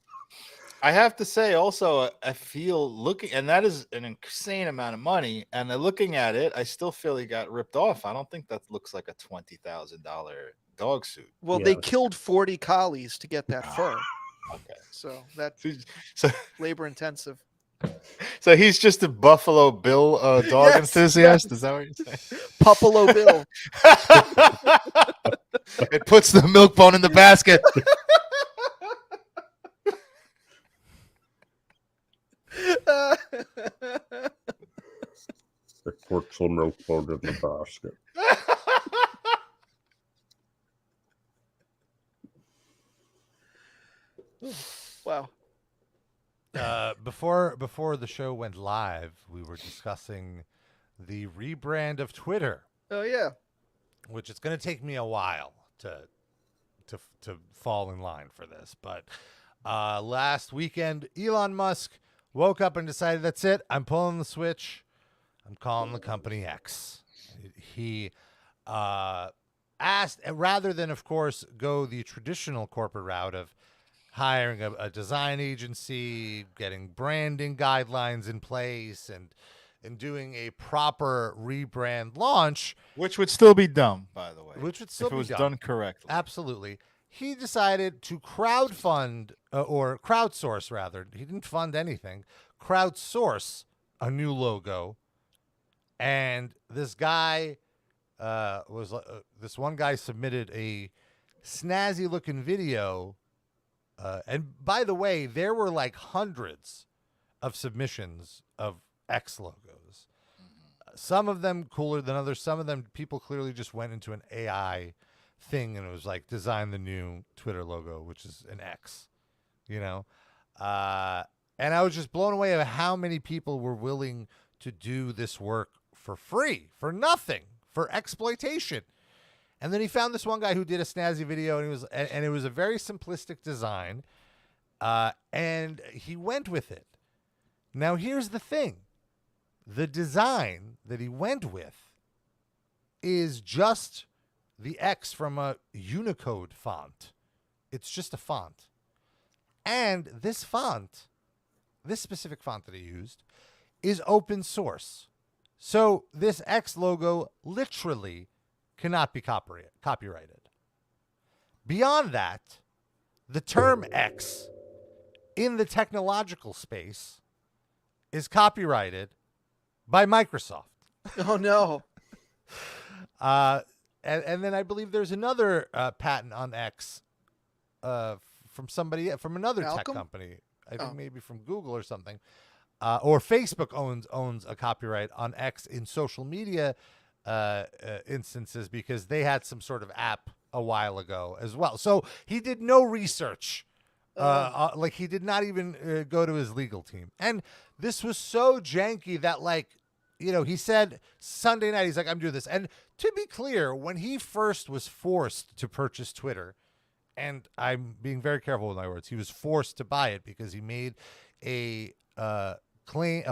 I have to say also, I feel looking, and that is an insane amount of money. And looking at it, I still feel he got ripped off. I don't think that looks like a $20,000 dog suit. Well, Yeah. they killed 40 collies to get that fur. Okay. So that's So, labor intensive. so he's just a Buffalo Bill dog Yes, enthusiast? yes. Is that what you're saying? Buffalo Bill. It puts the milk bone in the basket. It puts the milk bone in the basket. Wow. Before the show went live, we were discussing the rebrand of Twitter, Oh yeah. which it's going to take me a while to fall in line for this. But last weekend, Elon Musk woke up and decided, that's it. I'm pulling the switch. I'm calling the company X. He asked, rather than, of course, go the traditional corporate route of hiring a design agency, getting branding guidelines in place, and doing a proper rebrand launch. Which would still be dumb, by the way. Which would still if it be was dumb. done correctly. Absolutely. He decided to crowdfund, or crowdsource rather. He didn't fund anything. Crowdsource a new logo. And this guy this one guy submitted a snazzy looking video. And by the way, there were like hundreds of submissions of X logos. Some of them cooler than others. Some of them people clearly just went into an AI thing and it was like design the new Twitter logo, which is an X, you know? And I was just blown away at how many people were willing to do this work for free, for nothing, for exploitation. And then he found this one guy who did a snazzy video, and it was a very simplistic design, and he went with it. Now, here's the thing. The design that he went with is just the X from a Unicode font. It's just a font. And this font, this specific font that he used, is open source. So this X logo literally cannot be copyrighted. Beyond that, the term X in the technological space is copyrighted by Microsoft. Oh no. And then I believe there's another patent on X from another Malcolm? tech company. I think maybe from Google or something. Or Facebook owns a copyright on X in social media instances because they had some sort of app a while ago as well. So he did no research. Like he did not even go to his legal team. And this was so janky that, like, you know, he said Sunday night, he's like, I'm doing this. And to be clear, when he first was forced to purchase Twitter, and I'm being very careful with my words, he was forced to buy it because he made a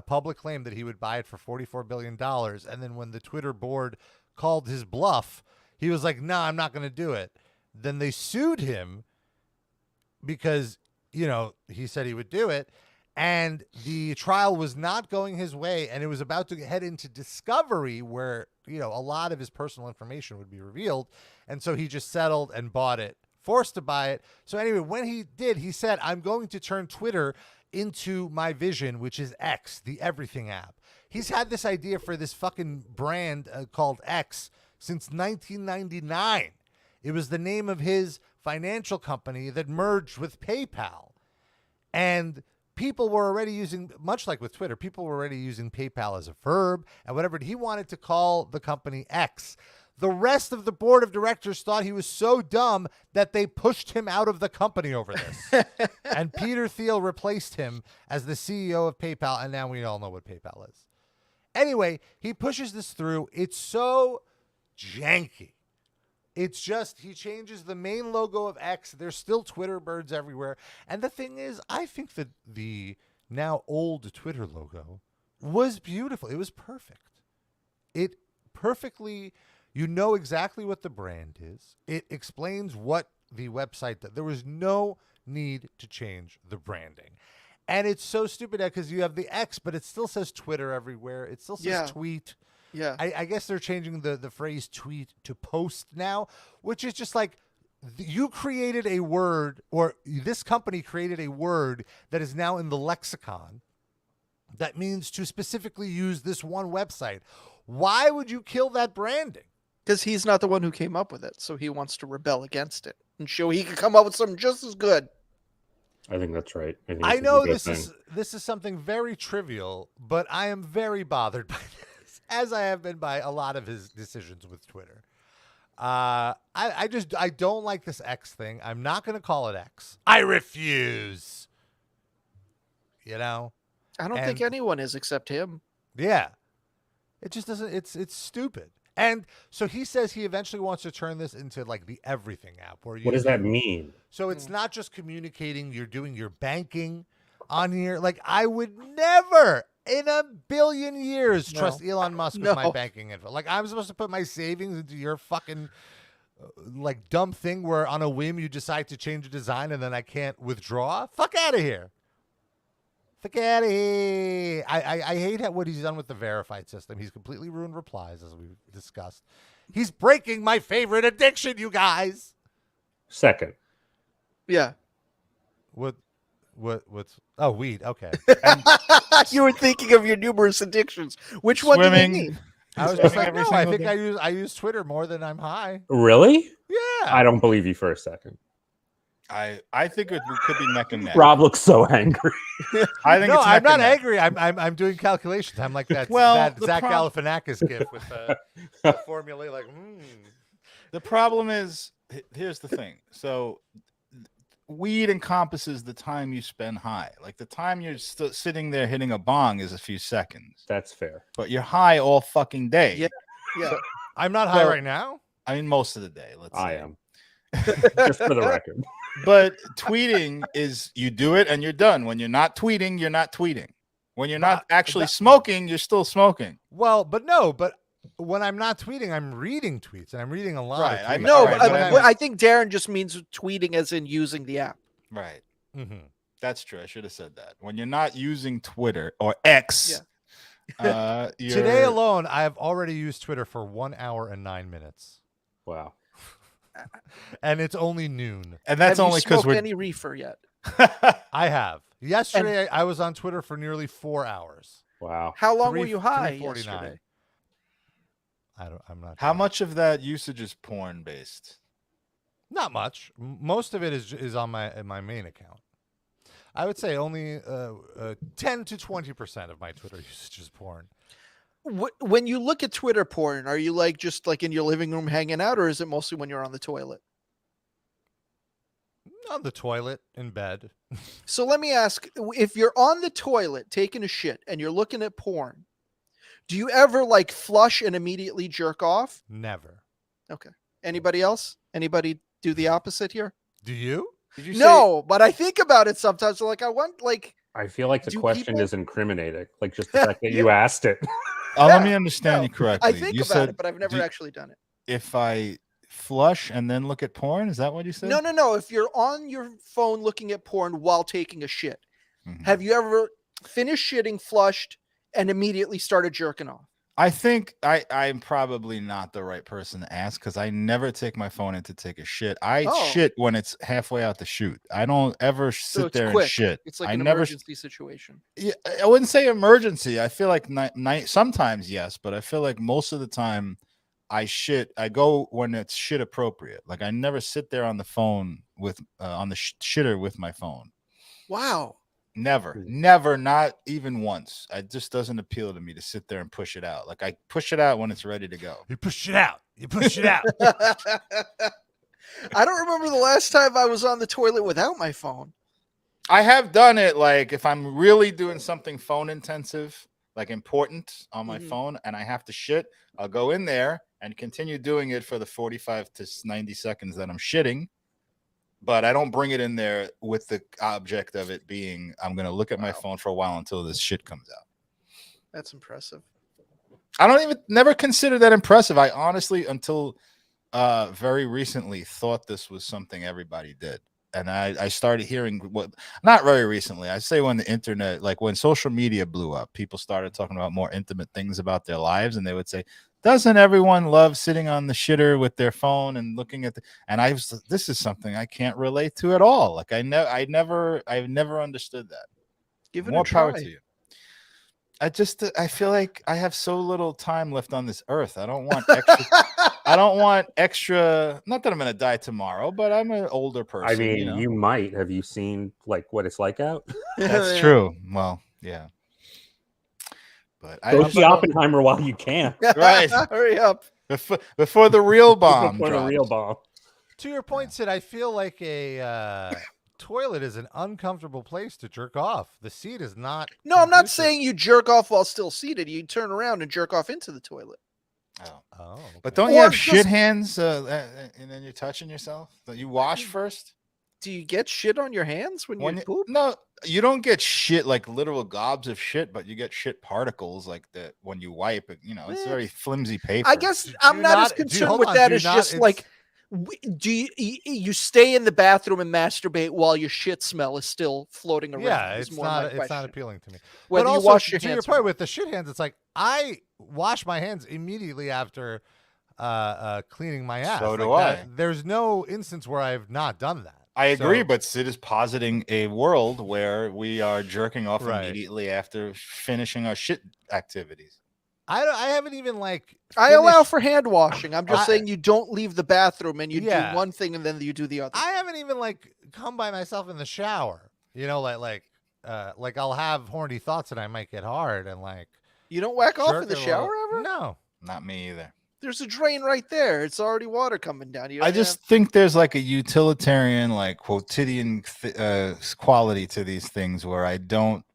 public claim that he would buy it for $44 billion. And then when the Twitter board called his bluff, he was like, nah, I'm not going to do it. Then they sued him because, you know, he said he would do it. And the trial was not going his way. And it was about to head into discovery where, you know, a lot of his personal information would be revealed. And so he just settled and bought it, forced to buy it. So anyway, when he did, he said, I'm going to turn Twitter into my vision, which is X, the everything app. He's had this idea for this fucking brand called X since 1999. It was the name of his financial company that merged with PayPal. And people were already using, much like with Twitter, people were already using PayPal as a verb and whatever. He wanted to call the company X. The rest of the board of directors thought he was so dumb that they pushed him out of the company over this. And Peter Thiel replaced him as the CEO of PayPal, and now we all know what PayPal is. Anyway, he pushes this through. It's so janky. It's just, he changes the main logo of X. There's still Twitter birds everywhere. And the thing is, I think that the now old Twitter logo was beautiful. It was perfect. It perfectly, you know exactly what the brand is. It explains what the website does. There was no need to change the branding. And it's so stupid because you have the X, but it still says Twitter everywhere. It still says tweet. Yeah. I guess they're changing the phrase tweet to post now, which is just like, you created a word, or this company created a word that is now in the lexicon that means to specifically use this one website. Why would you kill that branding? Because he's not the one who came up with it, so he wants to rebel against it and show he can come up with something just as good. I think that's right. I know this is something very trivial, but I am very bothered by this, as I have been by a lot of his decisions with Twitter. I don't like this X thing. I'm not going to call it X. I refuse. You know? I don't think anyone is except him. Yeah. It just doesn't, it's stupid. And so he says he eventually wants to turn this into like the everything app. Where what does that mean? So it's not just communicating, you're doing your banking on here. Like, I would never in a billion years trust Elon Musk with my banking info. Like, I'm supposed to put my savings into your fucking like dumb thing where on a whim you decide to change the design and then I can't withdraw? Fuck out of here. Fuck out of here. I hate what he's done with the verified system. He's completely ruined replies, as we've discussed. He's breaking my favorite addiction, you guys. Second. Yeah. What's weed. Okay. You were thinking of your numerous addictions. Which one do you mean? I was just like, no, I think I use Twitter more than I'm high. Really? Yeah. I don't believe you for a second. I think it could be neck and neck. Rob looks so angry. I think it's I'm neck not and neck. angry. I'm doing calculations. I'm like that Zach Galifianakis gif with the formula. Like, The problem is, here's the thing. So, weed encompasses the time you spend high. Like, the time you're sitting there hitting a bong is a few seconds. That's fair. But you're high all fucking day. Yeah. So, I'm not high right now. I mean, most of the day. I am. Just for the record. But tweeting is, you do it and you're done. When you're not tweeting, you're not tweeting. When you're not actually smoking, you're still smoking. Well, but when I'm not tweeting, I'm reading tweets, and I'm reading a lot of tweets. I think Darren just means tweeting as in using the app. Right. Mm-hmm. That's true. I should have said that. When you're not using Twitter or X, today alone, I have already used Twitter for 1 hour and 9 minutes. Wow. And it's only noon. And that's only because we're any reefer yet. I have. Yesterday, I was on Twitter for nearly 4 hours. Wow. How long were you high yesterday? I'm not. How much of that usage is porn based? Not much. Most of it is on my main account. I would say only 10 to 20% of my Twitter usage is porn. When you look at Twitter porn, are you just in your living room hanging out, or is it mostly when you're on the toilet? On the toilet, in bed. So let me ask, if you're on the toilet taking a shit and you're looking at porn, do you ever flush and immediately jerk off? Never. Okay. Anybody else? Anybody do the opposite here? Do you? Did you No, but I think about it sometimes. So I feel like the question is incriminating. Like, just the fact that you asked it. Let me understand you correctly. I think about it, but I've never actually done it. If I flush and then look at porn, is that what you said? No. If you're on your phone looking at porn while taking a shit, have you ever finished shitting, flushed, and immediately started jerking off? I think I'm probably not the right person to ask, because I never take my phone in to take a shit. I shit when it's halfway out the chute. I don't ever sit there and shit. It's like an emergency situation. Yeah, I wouldn't say emergency. I feel like sometimes yes, but I feel like most of the time I go when it's shit appropriate. Like, I never sit there on the phone with on the shitter with my phone. Wow. Never, not even once. It just doesn't appeal to me to sit there and push it out. Like, I push it out when it's ready to go. You push it out. I don't remember the last time I was on the toilet without my phone. I have done it, like, if I'm really doing something phone intensive, like important on my phone, and I have to shit, I'll go in there and continue doing it for the 45 to 90 seconds that I'm shitting. But I don't bring it in there with the object of it being, I'm going to look at my phone for a while until this shit comes out. That's impressive. I don't even never consider that impressive. I honestly, until very recently, thought this was something everybody did. And I started hearing what, not very recently, I say when the internet, like when social media blew up, people started talking about more intimate things about their lives. And they would say, doesn't everyone love sitting on the shitter with their phone and looking at and this is something I can't relate to at all. Like I've never understood that. Give it More a try. power to you. I feel like I have so little time left on this earth. I don't want extra. I don't want extra. Not that I'm going to die tomorrow, but I'm an older person. I mean, you know? you might. Have you seen like what it's like out? That's true. Well, yeah. But Go see Oppenheimer while you can. Right. Hurry up. Before the real bomb Before the drops. real bomb. To your point, Sid, I feel like a toilet is an uncomfortable place to jerk off. The seat is not. No, I'm not conducive. saying you jerk off while still seated. You turn around and jerk off into the toilet. Oh, okay. But don't you Or have just- shit hands and then you're touching yourself? Don't you wash first? Do you get shit on your hands when you poop? No, you don't get shit like literal gobs of shit, but you get shit particles like that when you wipe it. You know, it's very flimsy paper. I guess I'm not as concerned with that as just like, do you stay in the bathroom and masturbate while your shit smell is still floating around? Yeah, is it's more my not. It's question. not appealing to me. Whether but you also, wash your to hands your or point not. with the shit hands, it's like I wash my hands immediately after cleaning my ass. So do Like I. There's no instance where I've not done that. I agree, So- but Sid is positing a world where we are jerking off Right. immediately after finishing our shit activities. I haven't even like. I allow finished- for hand washing. I'm just Okay. saying you don't leave the bathroom and you Yeah. do one thing and then you do the other. I haven't even like come by myself in the shower. You know, like I'll have horny thoughts and I might get hard and like. You don't whack off jerk in the it a shower little- ever? No. Not me either. There's a drain right there. It's already water coming down. You I don't just think there's like a utilitarian, like quotidian quality to these things where I don't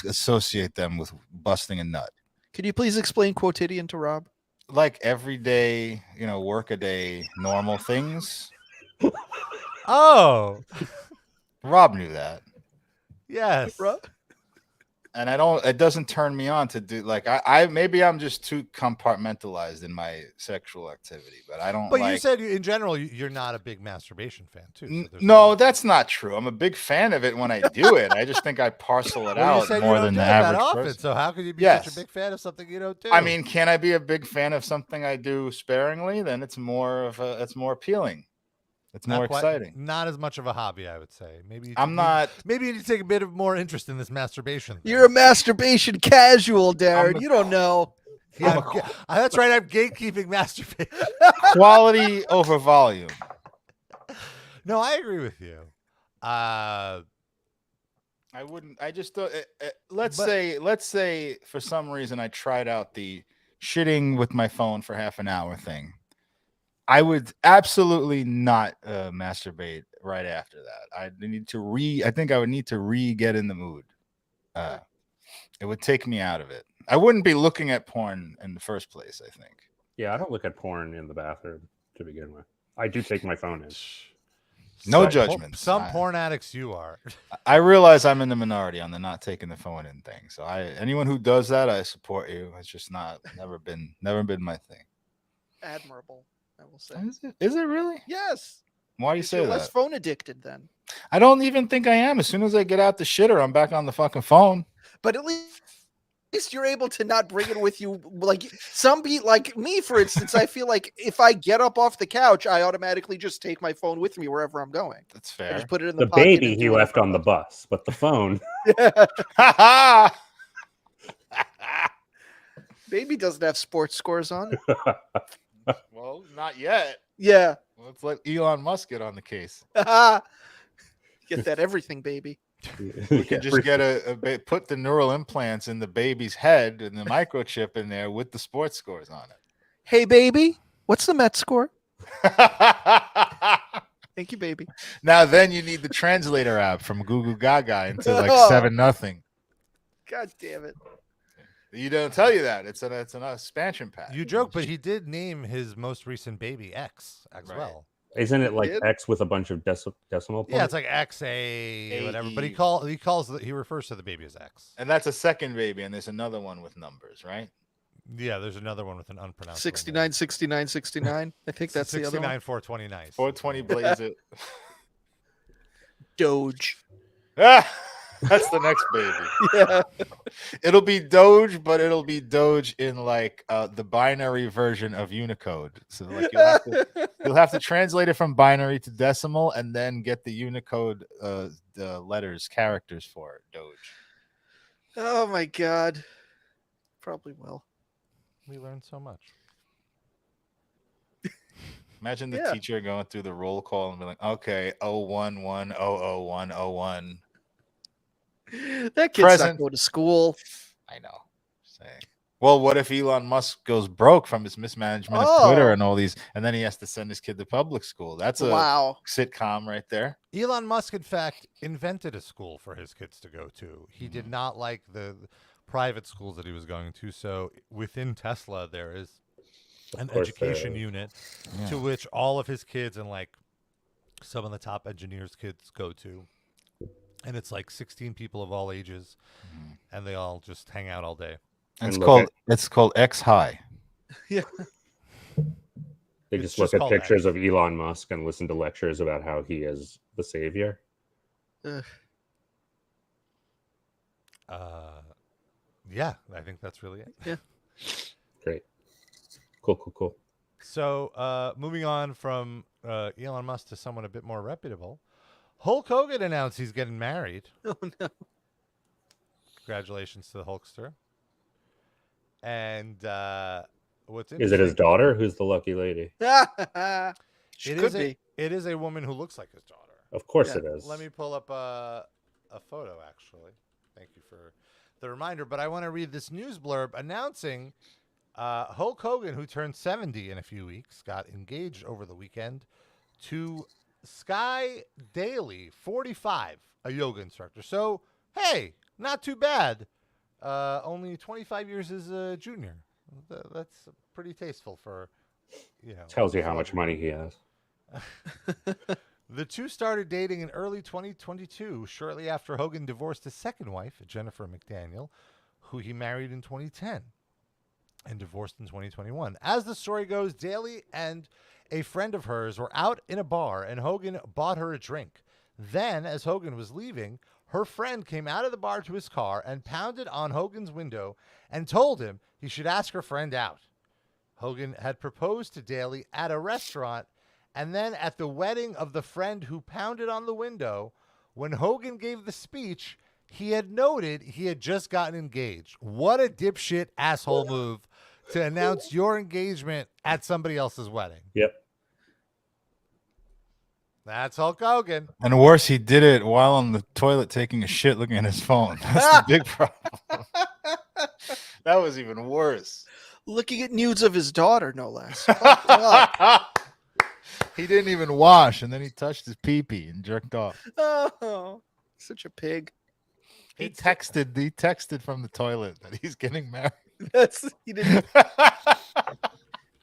associate them with busting a nut. Could you please explain quotidian to Rob? Like everyday, work a day, normal things. Oh, Rob knew that. yes. Rob? And it doesn't turn me on to do like maybe I'm just too compartmentalized in my sexual activity, but I don't. But like, you said in general you're not a big masturbation fan too. So there's no, that's not true. I'm a big fan of it when I do it. I just think I parcel it Well, you out said more you don't than do the it that average often, person. so how could you be Yes. such a big fan of something you don't do? I mean, can I be a big fan of something I do sparingly? Then it's more appealing. It's more exciting. Not as much of a hobby, I would say. Maybe Maybe you need to take a bit of more interest in this masturbation thing. You're a masturbation casual, Darren. You don't know. Yeah, that's right. I'm gatekeeping masturbation. Quality over volume. No, I agree with you. I wouldn't. I just don't. Let's say for some reason I tried out the shitting with my phone for half an hour thing. I would absolutely not masturbate right after that. I think I would need to get in the mood. It would take me out of it. I wouldn't be looking at porn in the first place, I think. Yeah, I don't look at porn in the bathroom to begin with. I do take my phone in. No judgment. Some porn addicts you are. I realize I'm in the minority on the not taking the phone in thing. So anyone who does that, I support you. It's just never been my thing. Admirable, I will say. Is it really? Yes. Why do you say You're that? less phone addicted then. I don't even think I am. As soon as I get out the shitter, I'm back on the fucking phone. But at least you're able to not bring it with you. Like some people, like me, for instance, I feel like if I get up off the couch, I automatically just take my phone with me wherever I'm going. That's I fair. just put it in the The pocket baby and he do left whatever on the bus, but the phone. I want. Baby doesn't have sports scores on. Well, not yet. Yeah. Let's let Elon Musk get on the case. Get that everything, baby. We could just get put the neural implants in the baby's head and the microchip in there with the sports scores on it. Hey, baby, what's the Met score? Thank you, baby. Now then you need the translator app from Google Gaga into like Oh. 7-0. God damn it. You don't tell you that. It's an expansion pack. You joke, but he did name his most recent baby X as Right. well. Isn't it like did? X with a bunch of decimal points? Yeah, it's like XA whatever. But he refers to the baby as X. And that's a second baby, and there's another one with numbers, right? Yeah, there's another one with an unpronounceable 69, 69, 69. I think that's the other one. 69, 429. 420 blaze it. Doge. That's the next baby. Yeah. It'll be Doge, but it'll be Doge in like the binary version of Unicode. So like you'll have to translate it from binary to decimal and then get the Unicode the letters, characters for it, Doge. Oh my God. Probably will. We learned so much. Imagine the teacher going through the roll call and be like, okay, 011000101. That kid's Present. not going to school. I know. Saying. Well, what if Elon Musk goes broke from his mismanagement of Twitter and all these, and then he has to send his kid to public school? That's a sitcom right there. Elon Musk, in fact, invented a school for his kids to go to. He did not like the private schools that he was going to. So within Tesla, there is an education unit to which all of his kids and like some of the top engineers' kids go to. And it's like 16 people of all ages, and they all just hang out all day. And it's called X High. Yeah. They just look at pictures of Elon Musk and listen to lectures about how he is the savior. Yeah, I think that's really it. Yeah. Great. Cool. So moving on from Elon Musk to someone a bit more reputable, Hulk Hogan announced he's getting married. Oh, no. Congratulations to the Hulkster. And what's Is it his daughter? Who's the lucky lady? She could be. It is a woman who looks like his daughter. Of course it is. Let me pull up a photo, actually. Thank you for the reminder. But I want to read this news blurb announcing Hulk Hogan, who turned 70 in a few weeks, got engaged over the weekend to Sky Daly, 45, a yoga instructor. So, hey, not too bad. Only 25 years as a junior. That's pretty tasteful for, Tells you how much money he has. The two started dating in early 2022, shortly after Hogan divorced his second wife, Jennifer McDaniel, who he married in 2010 and divorced in 2021. As the story goes, Daly and a friend of hers were out in a bar, and Hogan bought her a drink. Then, as Hogan was leaving, her friend came out of the bar to his car and pounded on Hogan's window and told him he should ask her friend out. Hogan had proposed to Daly at a restaurant and then at the wedding of the friend who pounded on the window. When Hogan gave the speech, he had noted he had just gotten engaged. What a dipshit asshole move to announce your engagement at somebody else's wedding. Yep. That's Hulk Hogan. And worse, he did it while on the toilet taking a shit looking at his phone. That's the big problem. That was even worse. Looking at nudes of his daughter, no less. He didn't even wash, and then he touched his pee-pee and jerked off. Oh, such a pig. He texted from the toilet that he's getting married. He didn't.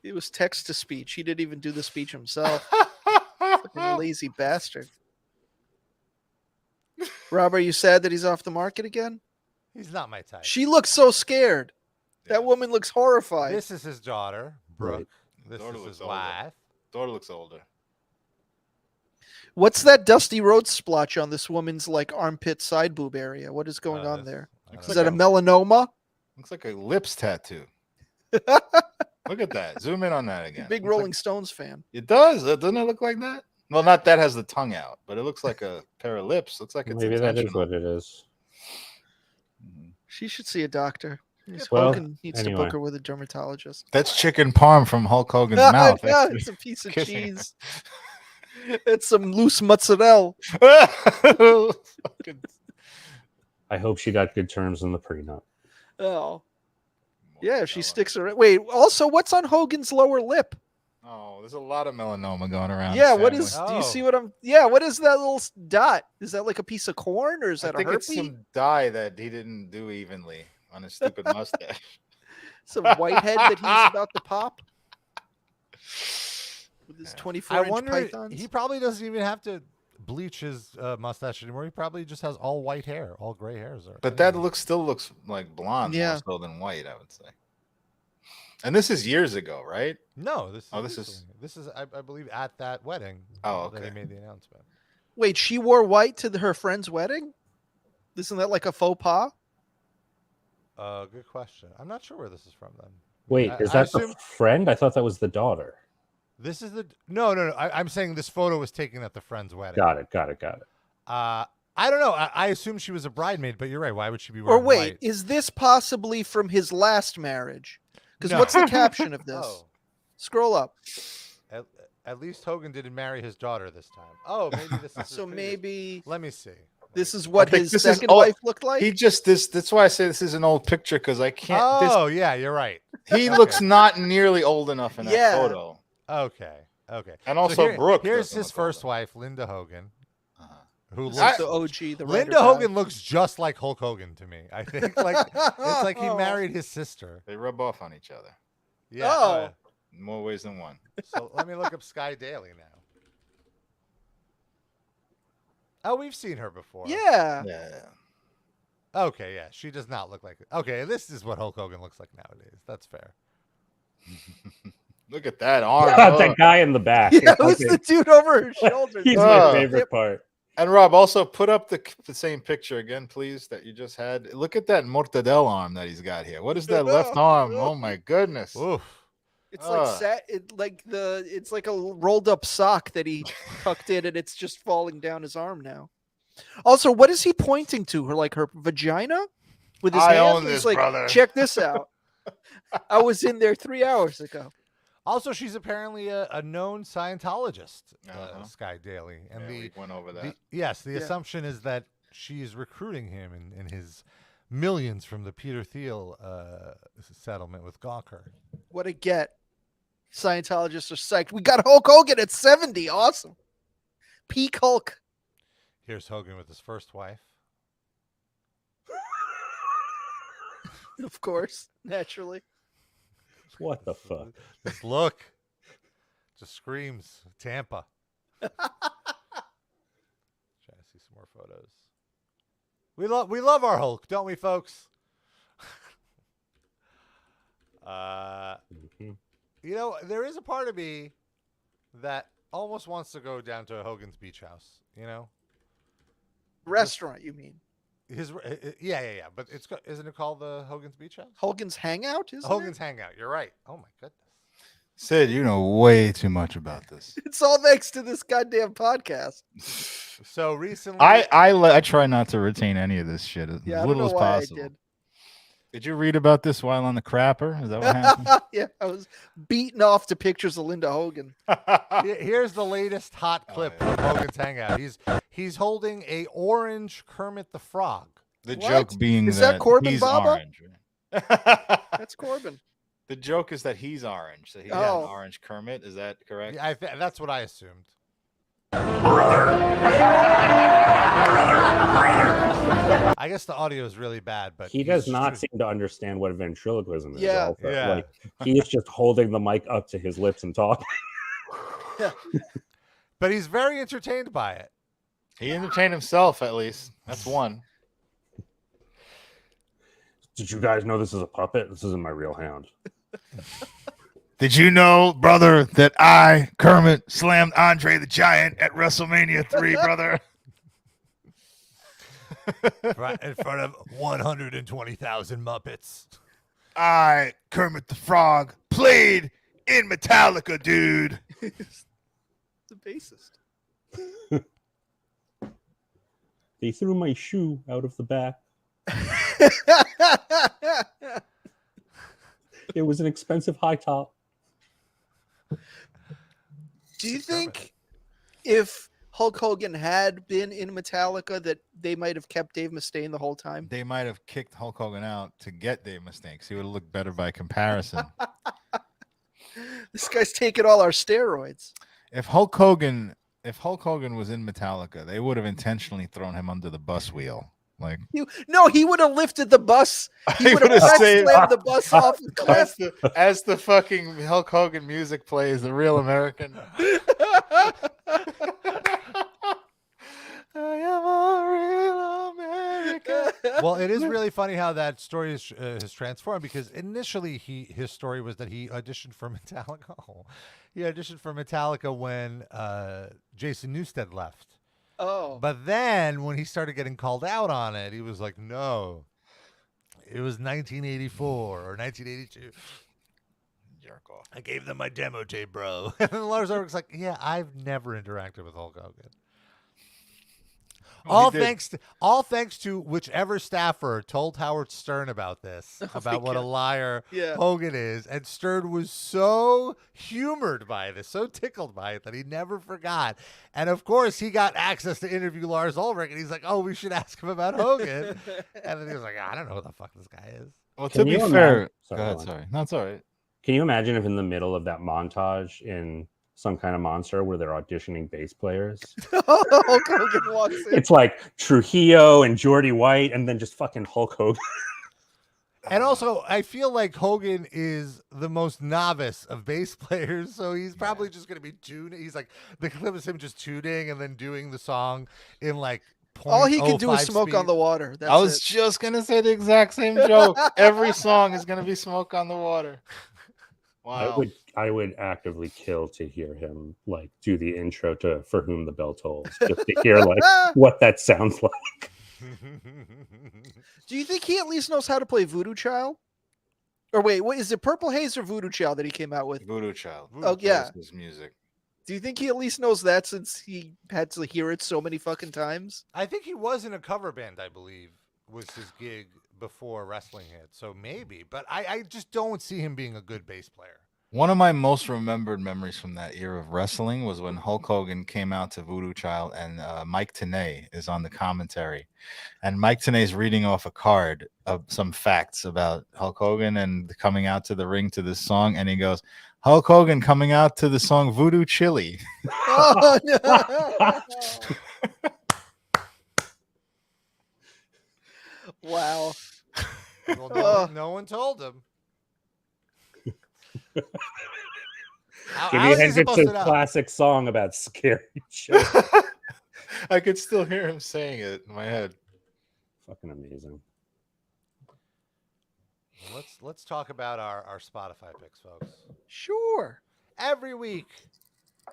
It was text to speech. He didn't even do the speech himself. Fucking lazy bastard. Rob, are you sad that he's off the market again? He's not my type. She looks so scared. That woman looks horrified. This is his daughter, Brooke. This is his wife. Daughter looks older. What's that dusty road splotch on this woman's like armpit side boob area? What is going on there? Is that a melanoma? Looks like a lips tattoo. Look at that. Zoom in on that again. Big Rolling Stones fan. It does. Doesn't it look like that? Well, not that has the tongue out, but it looks like a pair of lips. Looks like it's Maybe that is what it is. She should see a doctor. Well, Hogan needs to anyway. book her with a dermatologist. That's chicken parm from Hulk Hogan's mouth. Yeah, it's a piece of cheese. It's some loose mozzarella. I hope she got good terms in the prenup. Oh. Yeah, if she sticks around. Wait, also, what's on Hogan's lower lip? Oh, there's a lot of melanoma going around. Yeah, what is, do you see what what is that little dot? Is that like a piece of corn or is that I think a herpes? it's some dye that he didn't do evenly on his stupid mustache. Some whitehead that he's about to pop? with his Yeah. 24-inch wonder, pythons. he probably doesn't even have to bleach his mustache anymore. He probably just has all white hair, all gray hairs. But that still looks like blonde Yeah. more so than white, I would say. And this is years ago, right? No, this is I believe at that wedding. Oh, that he okay. made the announcement. Wait, she wore white to her friend's wedding? Isn't that like a faux pas? Good question. I'm not sure where this is from then. Wait, is that the friend? I thought that was the daughter. This is the no. I'm saying this photo was taken at the friend's wedding. Got it. I don't know. I assume she was a bridemaid, but you're right. Why would she be Or wearing wait, white? is this possibly from his last marriage? Because No. what's the caption of this? Oh. Scroll up. At least Hogan didn't marry his daughter this time. Oh, maybe this is So maybe Let me see. this is what his this is second old. wife looked like. He just that's why I say this is an old picture because I can't. Oh, yeah, you're right. He looks not nearly old enough in that Yeah. photo. Okay. And also Brooke. Here's doesn't his look first older. wife, Linda Hogan, who This looks is the OG, the Linda writer Hogan guy. looks just like Hulk Hogan to me. I think it's like he married his sister. They rub off on each other. Yeah. Oh. In more ways than one. So let me look up Sky Daily now. Oh, we've seen her before. Yeah. Yeah. Okay, yeah. She does not look like it. Okay, this is what Hulk Hogan looks like nowadays. That's fair. Look at that arm. That guy in the back. Yeah, who's the dude over her shoulder? He's my favorite part. And Rob, also put up the same picture again, please, that you just had. Look at that mortadel arm that he's got here. What is that left arm? Oh my goodness. Oof. It's it's like a rolled up sock that he tucked in, and it's just falling down his arm now. Also, what is he pointing to? Her vagina with his I hand? own He's this, like, brother. check this out. I was in there 3 hours ago. Also, she's apparently a known Scientologist, Sky Daily. And we went over that. The assumption is that she's recruiting him and his millions from the Peter Thiel settlement with Gawker. What a get. Scientologists are psyched. We got Hulk Hogan at 70. Awesome. Peak Hulk. Here's Hogan with his first wife. Of course, naturally. What the fuck? This look just screams Tampa. Trying to see some more photos. We love our Hulk, don't we, folks? You know, there is a part of me that almost wants to go down to Hogan's beach house. You know, Restaurant, you mean? Yeah. But isn't it called the Hogan's Beach House? Hogan's Hangout, isn't Hogan's it? Hangout. You're right. Oh my goodness. Sid, you know way too much about this. It's all thanks to this goddamn podcast. So recently, I try not to retain any of this shit as Yeah, I don't little know as why possible. I did. Did you read about this while on the crapper? Is that what happened? Yeah, I was beating off to pictures of Linda Hogan. Here's the latest hot clip from Hogan's Hangout. He's holding a orange Kermit the Frog. The What? joke being Is that Corbin he's Baba? orange. Right? That's Corbin. The joke is that he's orange. So he has Oh. an orange Kermit. Is that correct? Yeah, that's what I assumed. I guess the audio is really bad, but He does not seem to understand what ventriloquism is. Yeah. also. Yeah. Like, he is just holding the mic up to his lips and talking. But he's very entertained by it. He entertained himself at least. That's one. Did you guys know this is a puppet? This isn't my real hound. Did you know, brother, that I, Kermit, slammed Andre the Giant at WrestleMania 3, brother? Right in front of 120,000 Muppets. I, Kermit the Frog, played in Metallica, dude. The bassist. They threw my shoe out of the back. It was an expensive high top. Do you think if Hulk Hogan had been in Metallica that they might have kept Dave Mustaine the whole time? They might have kicked Hulk Hogan out to get Dave Mustaine. He would have looked better by comparison. This guy's taking all our steroids. If Hulk Hogan was in Metallica, they would have intentionally thrown him under the bus wheel Like, No, he would have lifted the bus. He He would have would've saved- slammed the bus off the cliff. as the fucking Hulk Hogan music plays, the real American. I am a real American. Well, it is really funny how that story has transformed, because initially his story was that he auditioned for Metallica. He auditioned for Metallica when Jason Newsted left. Oh. But then when he started getting called out on it, he was like, no, it was 1984 or 1982. I gave them my demo tape, bro. And then Lars Ulrich's like, yeah, I've never interacted with Hulk Hogan. All thanks to whichever staffer told Howard Stern about this, about what a liar Hogan is. And Stern was so humored by this, so tickled by it, that he never forgot. And of course, he got access to interview Lars Ulrich, and he's like, oh, we should ask him about Hogan. And then he was like, I don't know who the fuck this guy is. Well, to be fair, go ahead, sorry. No, it's all right. Can you imagine if in the middle of that montage in Some Kind of Monster where they're auditioning bass players? Hulk Hogan walks in. It's like Trujillo and Jordy White, and then just fucking Hulk Hogan. And also, I feel like Hogan is the most novice of bass players, so he's probably just going to be tuning. He's like, the clip is him just tuning and then doing the song in like all he can do is 0.05 smoke speed. on the water. That's I was just going to say the exact same joke. Every song is going to be Smoke on the Water. Wow. I would actively kill to hear him like do the intro to For Whom the Bell Tolls, just to hear like what that sounds like. Do you think he at least knows how to play Voodoo Child? Or wait, what is it? Purple Haze or Voodoo Child that he came out with? Voodoo Child. Yeah. His music. Do you think he at least knows that, since he had to hear it so many fucking times? I think he was in a cover band, I believe, was his gig before wrestling hit. So maybe, but I just don't see him being a good bass player. One of my most remembered memories from that era of wrestling was when Hulk Hogan came out to Voodoo Child, and Mike Tenay is on the commentary. And Mike Tenay is reading off a card of some facts about Hulk Hogan and coming out to the ring to this song. And he goes, Hulk Hogan coming out to the song Voodoo Chili. Oh, no. Wow. Well, no one told him. Jimi Hendrix's classic song about scary shit. I could still hear him saying it in my head. Fucking amazing. Let's talk about our Spotify picks, folks. Sure. Every week,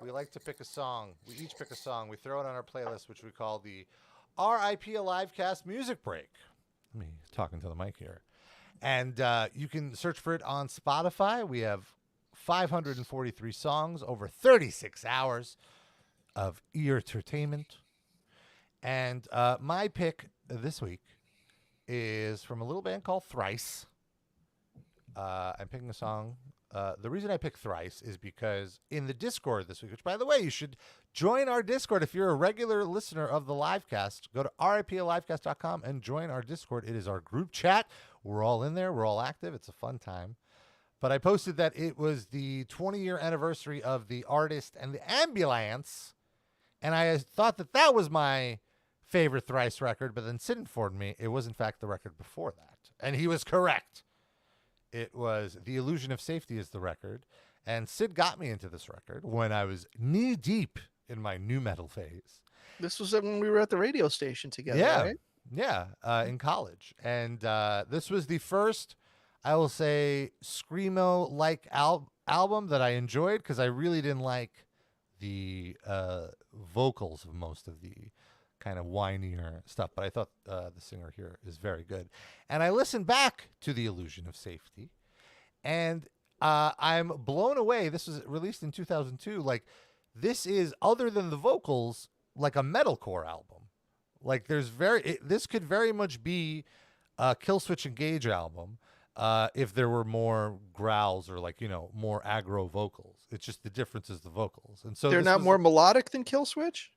we like to pick a song. We each pick a song. We throw it on our playlist, which we call the RIP Livecast Music Break. Let me talking to the mic here. And you can search for it on Spotify. We have 543 songs, over 36 hours of ear entertainment. And my pick this week is from a little band called Thrice. I'm picking a song. The reason I picked Thrice is because in the Discord this week, which, by the way, you should join our Discord. If you're a regular listener of the Livecast, go to riplivecast.com and join our Discord. It is our group chat. We're all in there. We're all active. It's a fun time. But I posted that it was the 20-year anniversary of The Artist and the Ambulance, and I thought that was my favorite Thrice record, but then Sid informed me it was, in fact, the record before that. And he was correct. It was The Illusion of Safety is the record, and Sid got me into this record when I was knee-deep in my nu metal phase. This was when we were at the radio station together, right? Yeah, in college. And this was the first, I will say, Screamo-like album that I enjoyed, because I really didn't like the vocals of most of the kind of whinier stuff. But I thought the singer here is very good. And I listened back to The Illusion of Safety, and I'm blown away. This was released in 2002. Like, this is, other than the vocals, like a metalcore album. Like, this could very much be a Killswitch Engage album if there were more growls or, like, more aggro vocals. It's just the difference is the vocals. And so they're not more melodic than Killswitch?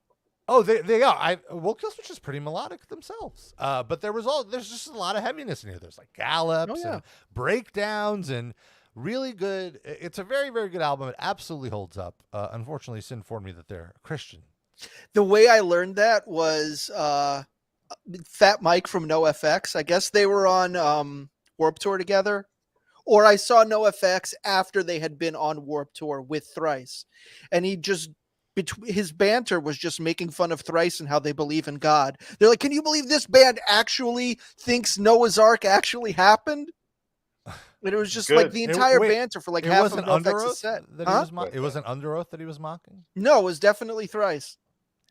Oh, they are. Well, Killswitch is pretty melodic themselves. But there's just a lot of heaviness in here. There's like gallops and breakdowns and really good. It's a very, very good album. It absolutely holds up. Unfortunately, Sid informed me that they're Christian. The way I learned that was Fat Mike from NoFX. I guess they were on Warped Tour together. Or I saw NoFX after they had been on Warped Tour with Thrice. And he just, his banter was just making fun of Thrice and how they believe in God. They're like, can you believe this band actually thinks Noah's Ark actually happened? And it was just like the entire banter for like half of NoFX's set. It wasn't Under Oath that he was mocking? No, it was definitely Thrice.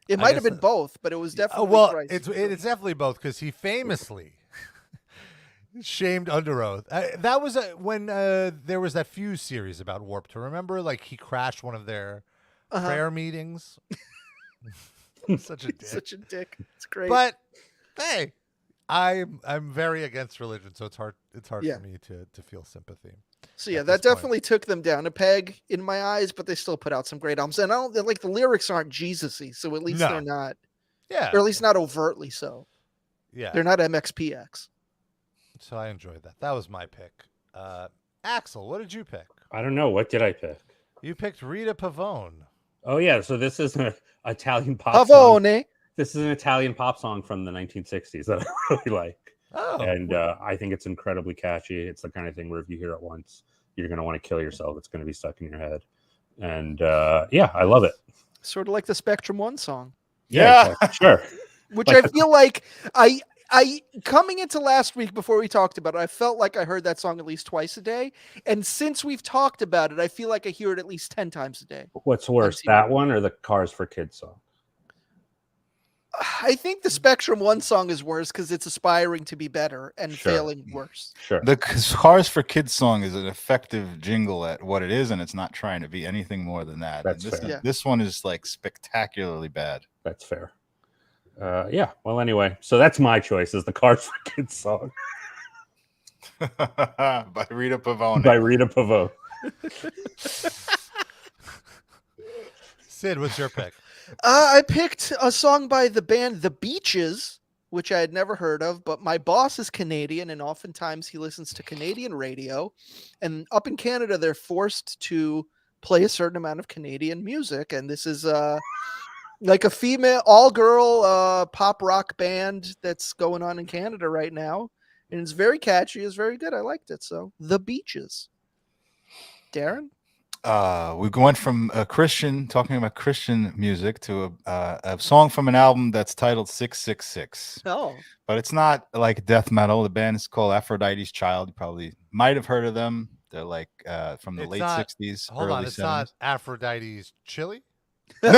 It might have been both, but it was definitely Thrice. It's definitely both because he famously shamed Under Oath. That was when there was that Fuse series about Warped Tour. Remember, like he crashed one of their prayer meetings. Such a dick. Such a dick. It's great. But hey, I'm very against religion, so it's hard for me to feel sympathy. So yeah, that definitely took them down a peg in my eyes, but they still put out some great albums. And I don't like the lyrics aren't Jesus-y, so at least they're not. Yeah. Or at least not overtly so. Yeah. They're not MXPX. So I enjoyed that. That was my pick. Axl, what did you pick? I don't know. What did I pick? You picked Rita Pavone. Oh yeah, so this is an Italian pop song. This is an Italian pop song from the 1960s that I really like. Oh. And I think it's incredibly catchy. It's the kind of thing where if you hear it once, you're going to want to kill yourself. It's going to be stuck in your head. And yeah, I love it. Sort of like the Spectrum One song. Yeah, exactly. Sure. Which I feel like I coming into last week before we talked about it, I felt like I heard that song at least twice a day. And since we've talked about it, I feel like I hear it at least 10 times a day. What's worse, that one or the Cars for Kids song? I think the Spectrum One song is worse because it's aspiring to be better and failing worse. Sure. The Cars for Kids song is an effective jingle at what it is, and it's not trying to be anything more than that. That's fair. This one is like spectacularly bad. That's fair. Yeah. Well, anyway, so that's my choice is the Cars for Kids song. By Rita Pavone. By Rita Pavone. Sid, what's your pick? I picked a song by the band The Beaches, which I had never heard of, but my boss is Canadian, and oftentimes he listens to Canadian radio. And up in Canada, they're forced to play a certain amount of Canadian music. And this is like a female, all-girl pop rock band that's going on in Canada right now. And it's very catchy. It's very good. I liked it. So, The Beaches. Darren? We went from talking about Christian music to a song from an album that's titled 666. Oh. But it's not like death metal. The band is called Aphrodite's Child. You probably might have heard of them. They're like from the late 60s. Hold on, it's 70s. not Aphrodite's Chili? No,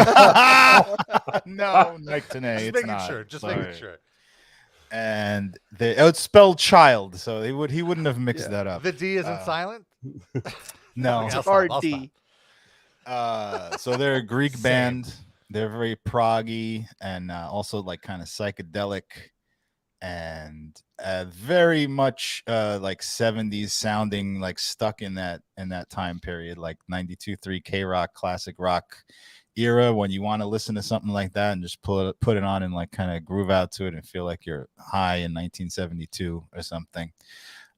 Mike Tenay. Just making sure. Just making sure. And it's spelled child, so he wouldn't have mixed that up. The D isn't silent? No, it's RD. So they're a Greek band. They're very proggy and also like kind of psychedelic and very much like 70s sounding, like stuck in that time period, like 92.3 K-Rock, classic rock era, when you want to listen to something like that and just put it on and like kind of groove out to it and feel like you're high in 1972 or something.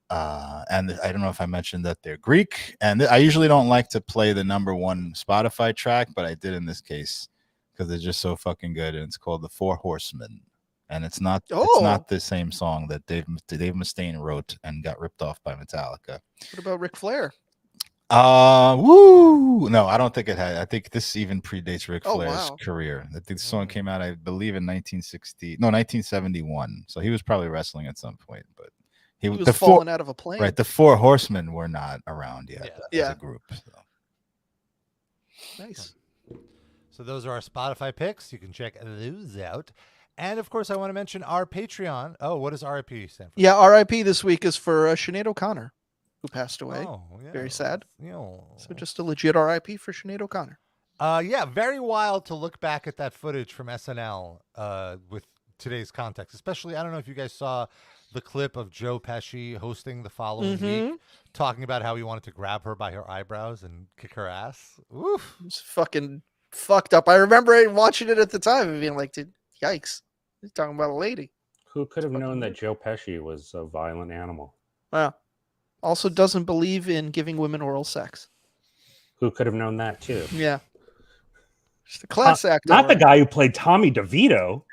And I don't know if I mentioned that they're Greek, and I usually don't like to play the number 1 Spotify track, but I did in this case because they're just so fucking good. And it's called The Four Horsemen, and it's not the same song that Dave Mustaine wrote and got ripped off by Metallica. What about Ric Flair? Woo! No, I don't think it had. I think this even predates Ric Flair's career. I think the song came out, I believe, in 1971. So he was probably wrestling at some point, but he was falling out of a plane. Right, the Four Horsemen were not around yet as a group. So. Nice. So those are our Spotify picks. You can check those out. And of course, I want to mention our Patreon. Oh, what does RIP stand for? Yeah, RIP this week is for Sinead O'Connor, who passed away. Oh, yeah. Very sad. Yeah. So just a legit RIP for Sinead O'Connor. Yeah, very wild to look back at that footage from SNL with today's context. Especially, I don't know if you guys saw the clip of Joe Pesci hosting the following week, talking about how he wanted to grab her by her eyebrows and kick her ass. Oof. It's fucking fucked up. I remember watching it at the time and being like, yikes. He's talking about a lady. Who could have known that Joe Pesci was a violent animal? Wow. Also doesn't believe in giving women oral sex. Who could have known that too? Yeah. Just a class act. Not the guy who played Tommy DeVito.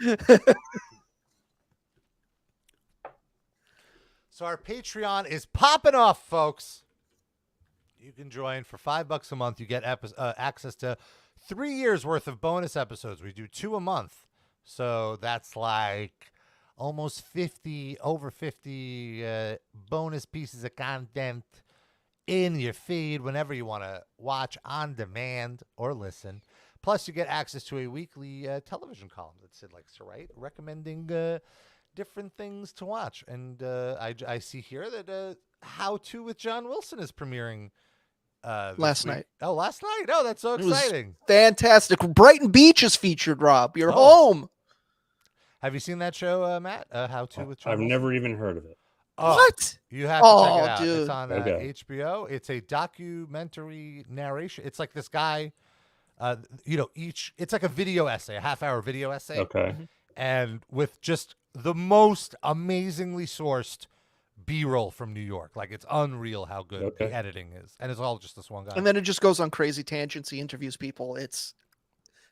So our Patreon is popping off, folks. You can join for $5 a month. You get access to 3 years worth of bonus episodes. We do 2 a month. So that's like almost 50 bonus pieces of content in your feed whenever you want to watch on demand or listen. Plus, you get access to a weekly television column that Sid likes to write, recommending different things to watch. And I see here that How To with John Wilson is premiering Last week. night. Oh, last night. Oh, that's so It was exciting. fantastic. Brighton Beach is featured, Rob. You're home. Have you seen that show, Matt? How To with John I've Wilson? never even heard of it. Oh, What? You have to check it Oh, out. dude. It's on Okay. HBO. It's a documentary narration. It's like this guy, it's like a video essay, a half-hour video essay. Okay. And with just the most amazingly sourced B-roll from New York. Like, it's unreal how good Okay. the editing is. And it's all just this one guy. And then it just goes on crazy tangents. He interviews people.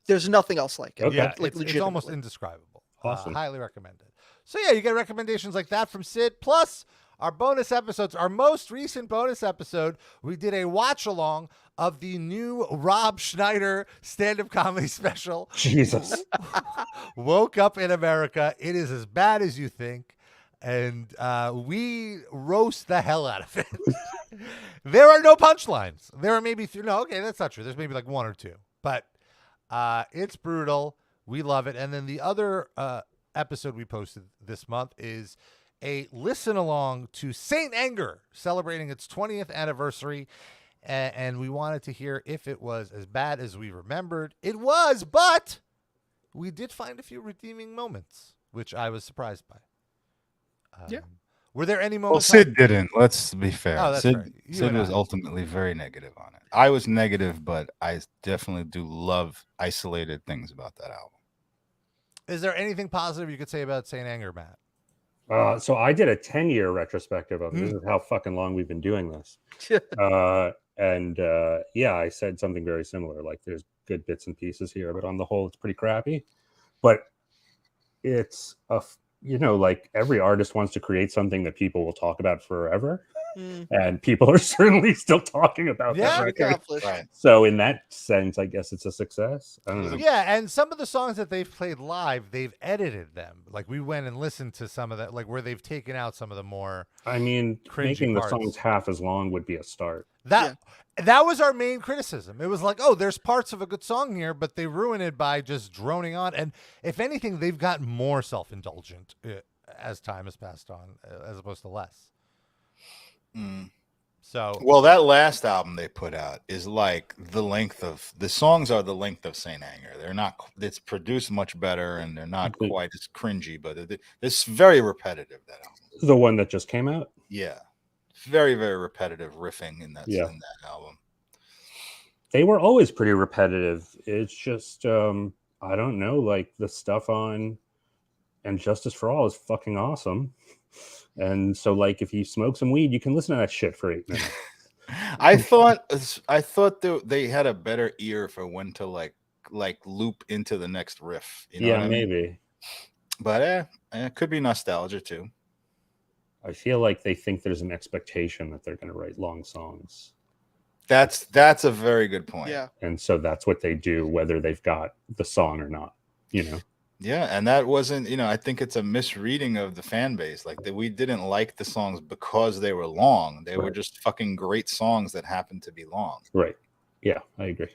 There's nothing else like it. Okay. Yeah, Like it's almost legitimately. indescribable. Awesome. Highly recommended. So yeah, you get recommendations like that from Sid. Plus our bonus episodes. Our most recent bonus episode, we did a watch along of the new Rob Schneider stand-up comedy special. Jesus. Woke Up in America. It is as bad as you think. And we roast the hell out of it. There are no punchlines. There are maybe three. No, okay, that's not true. There's maybe like one or two. But it's brutal. We love it. And then the other episode we posted this month is a listen along to Saint Anger celebrating its 20th anniversary. And we wanted to hear if it was as bad as we remembered. It was, but we did find a few redeeming moments, which I was surprised by. Yeah. Were there any Well, moments? Sid didn't. Let's be fair. Oh, that's Sid, right. You Sid and was I. ultimately very negative on it. I was negative, but I definitely do love isolated things about that album. Is there anything positive you could say about Saint Anger, Matt? So I did a 10-year retrospective of it. This is how fucking long we've been doing this. Yeah, I said something very similar. Like, there's good bits and pieces here, but on the whole, it's pretty crappy. But it's like every artist wants to create something that people will talk about forever. And people are certainly still talking about that record. Right. So in that sense, I guess it's a success. I don't know. Yeah, and some of the songs that they've played live, they've edited them. Like, we went and listened to some of that, like where they've taken out some of the more. I mean, cringy making the parts. songs half as long would be a start. That was our main criticism. It was like, oh, there's parts of a good song here, but they ruin it by just droning on. And if anything, they've gotten more self-indulgent as time has passed on, as opposed to less. So, well, that last album they put out is like the songs are the length of Saint Anger. They're not. It's produced much better, and they're not quite as cringy, but it's very repetitive. That album, the one that just came out. Yeah, very very repetitive riffing in that album. They were always pretty repetitive. It's just I don't know, like the stuff on And Justice for All is fucking awesome. And so, like, if you smoke some weed, you can listen to that shit for 8 minutes. I thought they had a better ear for when to like loop into the next riff. You know what I mean? Maybe. But it could be nostalgia too. I feel like they think there's an expectation that they're going to write long songs. That's a very good point. Yeah. And so that's what they do, whether they've got the song or not, Yeah, and that wasn't, I think it's a misreading of the fan base. Like, we didn't like the songs because they were long. They were just fucking great songs that happened to be long. Right. Yeah, I agree.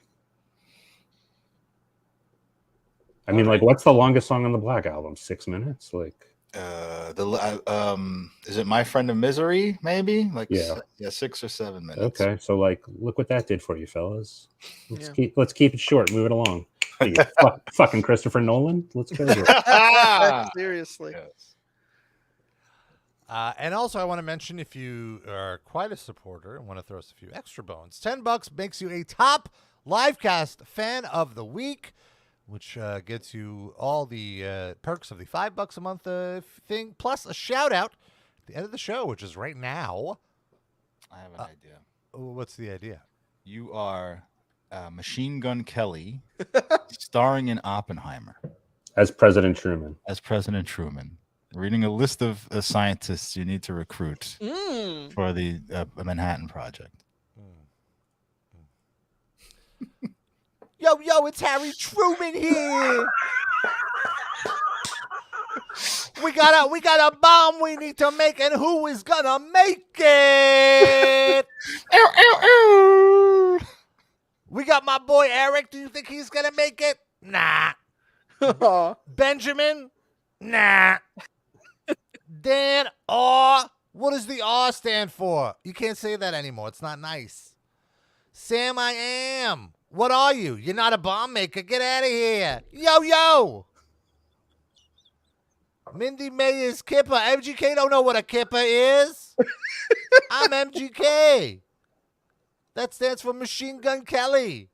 I mean, like, what's the longest song on the Black Album? 6 minutes? Like, is it My Friend of Misery? Maybe 6 or 7 minutes. Okay, so like, look what that did for you, fellas. Let's keep it short. Move it along. Fucking Christopher Nolan. Let's go. Seriously. Yes. And also, I want to mention, if you are quite a supporter and want to throw us a few extra bones, $10 makes you a top Livecast fan of the week, which gets you all the perks of the $5 a month thing, plus a shout out at the end of the show, which is right now. I have an idea. What's the idea? You are Machine Gun Kelly, starring in Oppenheimer As President Truman. Reading a list of scientists you need to recruit Mm. for the Manhattan Project. Yo, it's Harry Truman here. We got a bomb we need to make, and who is gonna make it? We got my boy Eric. Do you think he's gonna make it? Nah. Benjamin? Nah. Dan R. What does the R stand for? You can't say that anymore. It's not nice. Sam, I am. What are you? You're not a bomb maker. Get out of here. Yo. Mindy May is Kipper. MGK don't know what a Kipper is. I'm MGK. That stands for Machine Gun Kelly.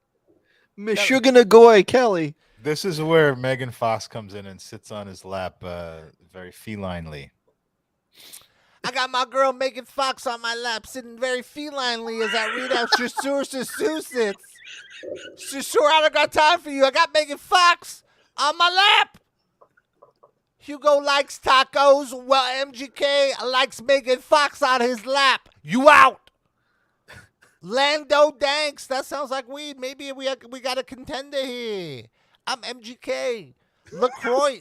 Meshuggah Kelly. This is where Megan Fox comes in and sits on his lap very felinely. I got my girl Megan Fox on my lap, sitting very felinely as I read out Sure, I don't got time for you. I got Megan Fox on my lap. Hugo likes tacos. Well, MGK likes Megan Fox on his lap. You out. Lando Danks. That sounds like weed. Maybe we got a contender here. I'm MGK. LaCroix.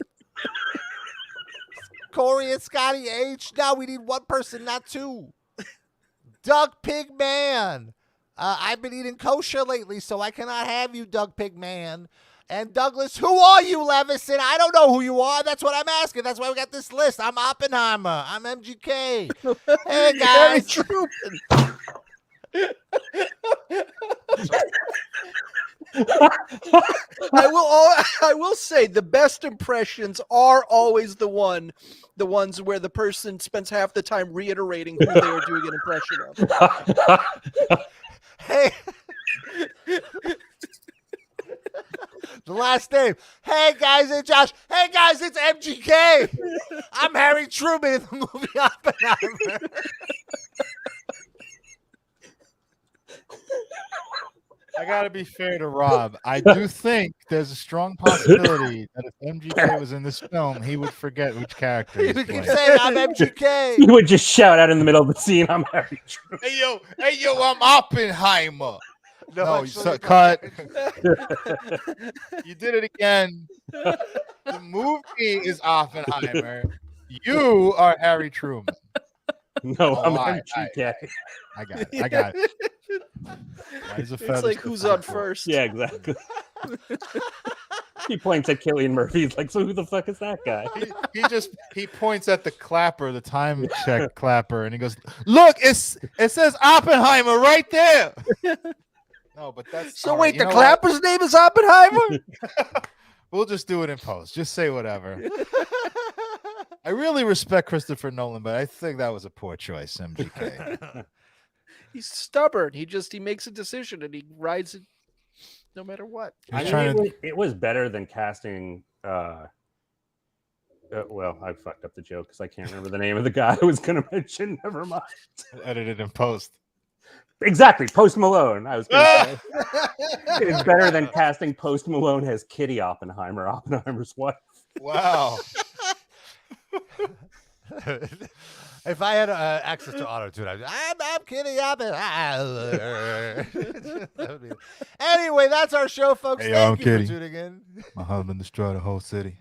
Corey and Scotty H. Now we need one person, not two. Doug Pigman. I've been eating kosher lately, so I cannot have you, Doug Pigman. And Douglas, who are you, Levison? I don't know who you are. That's what I'm asking. That's why we got this list. I'm Oppenheimer. I'm MGK. Hey, guys. I will say the best impressions are always the ones where the person spends half the time reiterating who they are doing an impression of. Hey. The last name. Hey, guys, it's Josh. Hey, guys, it's MGK. I'm Harry Truman in the movie Oppenheimer. I gotta be fair to Rob. I do think there's a strong possibility that if MGK was in this film, he would forget which character He he's would keep playing. saying, I'm MGK. He would just shout out in the middle of the scene, "I'm Harry Truman." Hey yo, I'm Oppenheimer. No, actually, cut. You did it again. The movie is Oppenheimer. You are Harry Truman. No, I'm I MGK. got it. It's like who's on first. Yeah, exactly. He points at Cillian Murphy. He's like, "So who the fuck is that guy?" He points at the clapper, the time check clapper, and he goes, "Look, it says Oppenheimer right there." No, but that's So all wait, right. the clapper's name is Oppenheimer? We'll just do it in post. Just say whatever. I really respect Christopher Nolan, but I think that was a poor choice, MGK. He's stubborn. He makes a decision and he rides it no matter what. It was better than casting. Well, I fucked up the joke because I can't remember the name of the guy I was going to mention. Never mind. Edited in post. Exactly, Post Malone. I was going to say it's better than casting Post Malone as Kitty Oppenheimer, Oppenheimer's wife. Wow. If I had access to auto-tune, I'm kidding. Anyway, that's our show, folks. Hey, yo, Thank I'm you kidding. for tuning in. My husband destroyed the whole city.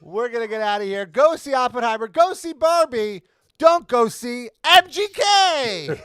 We're going to get out of here. Go see Oppenheimer. Go see Barbie. Don't go see MGK.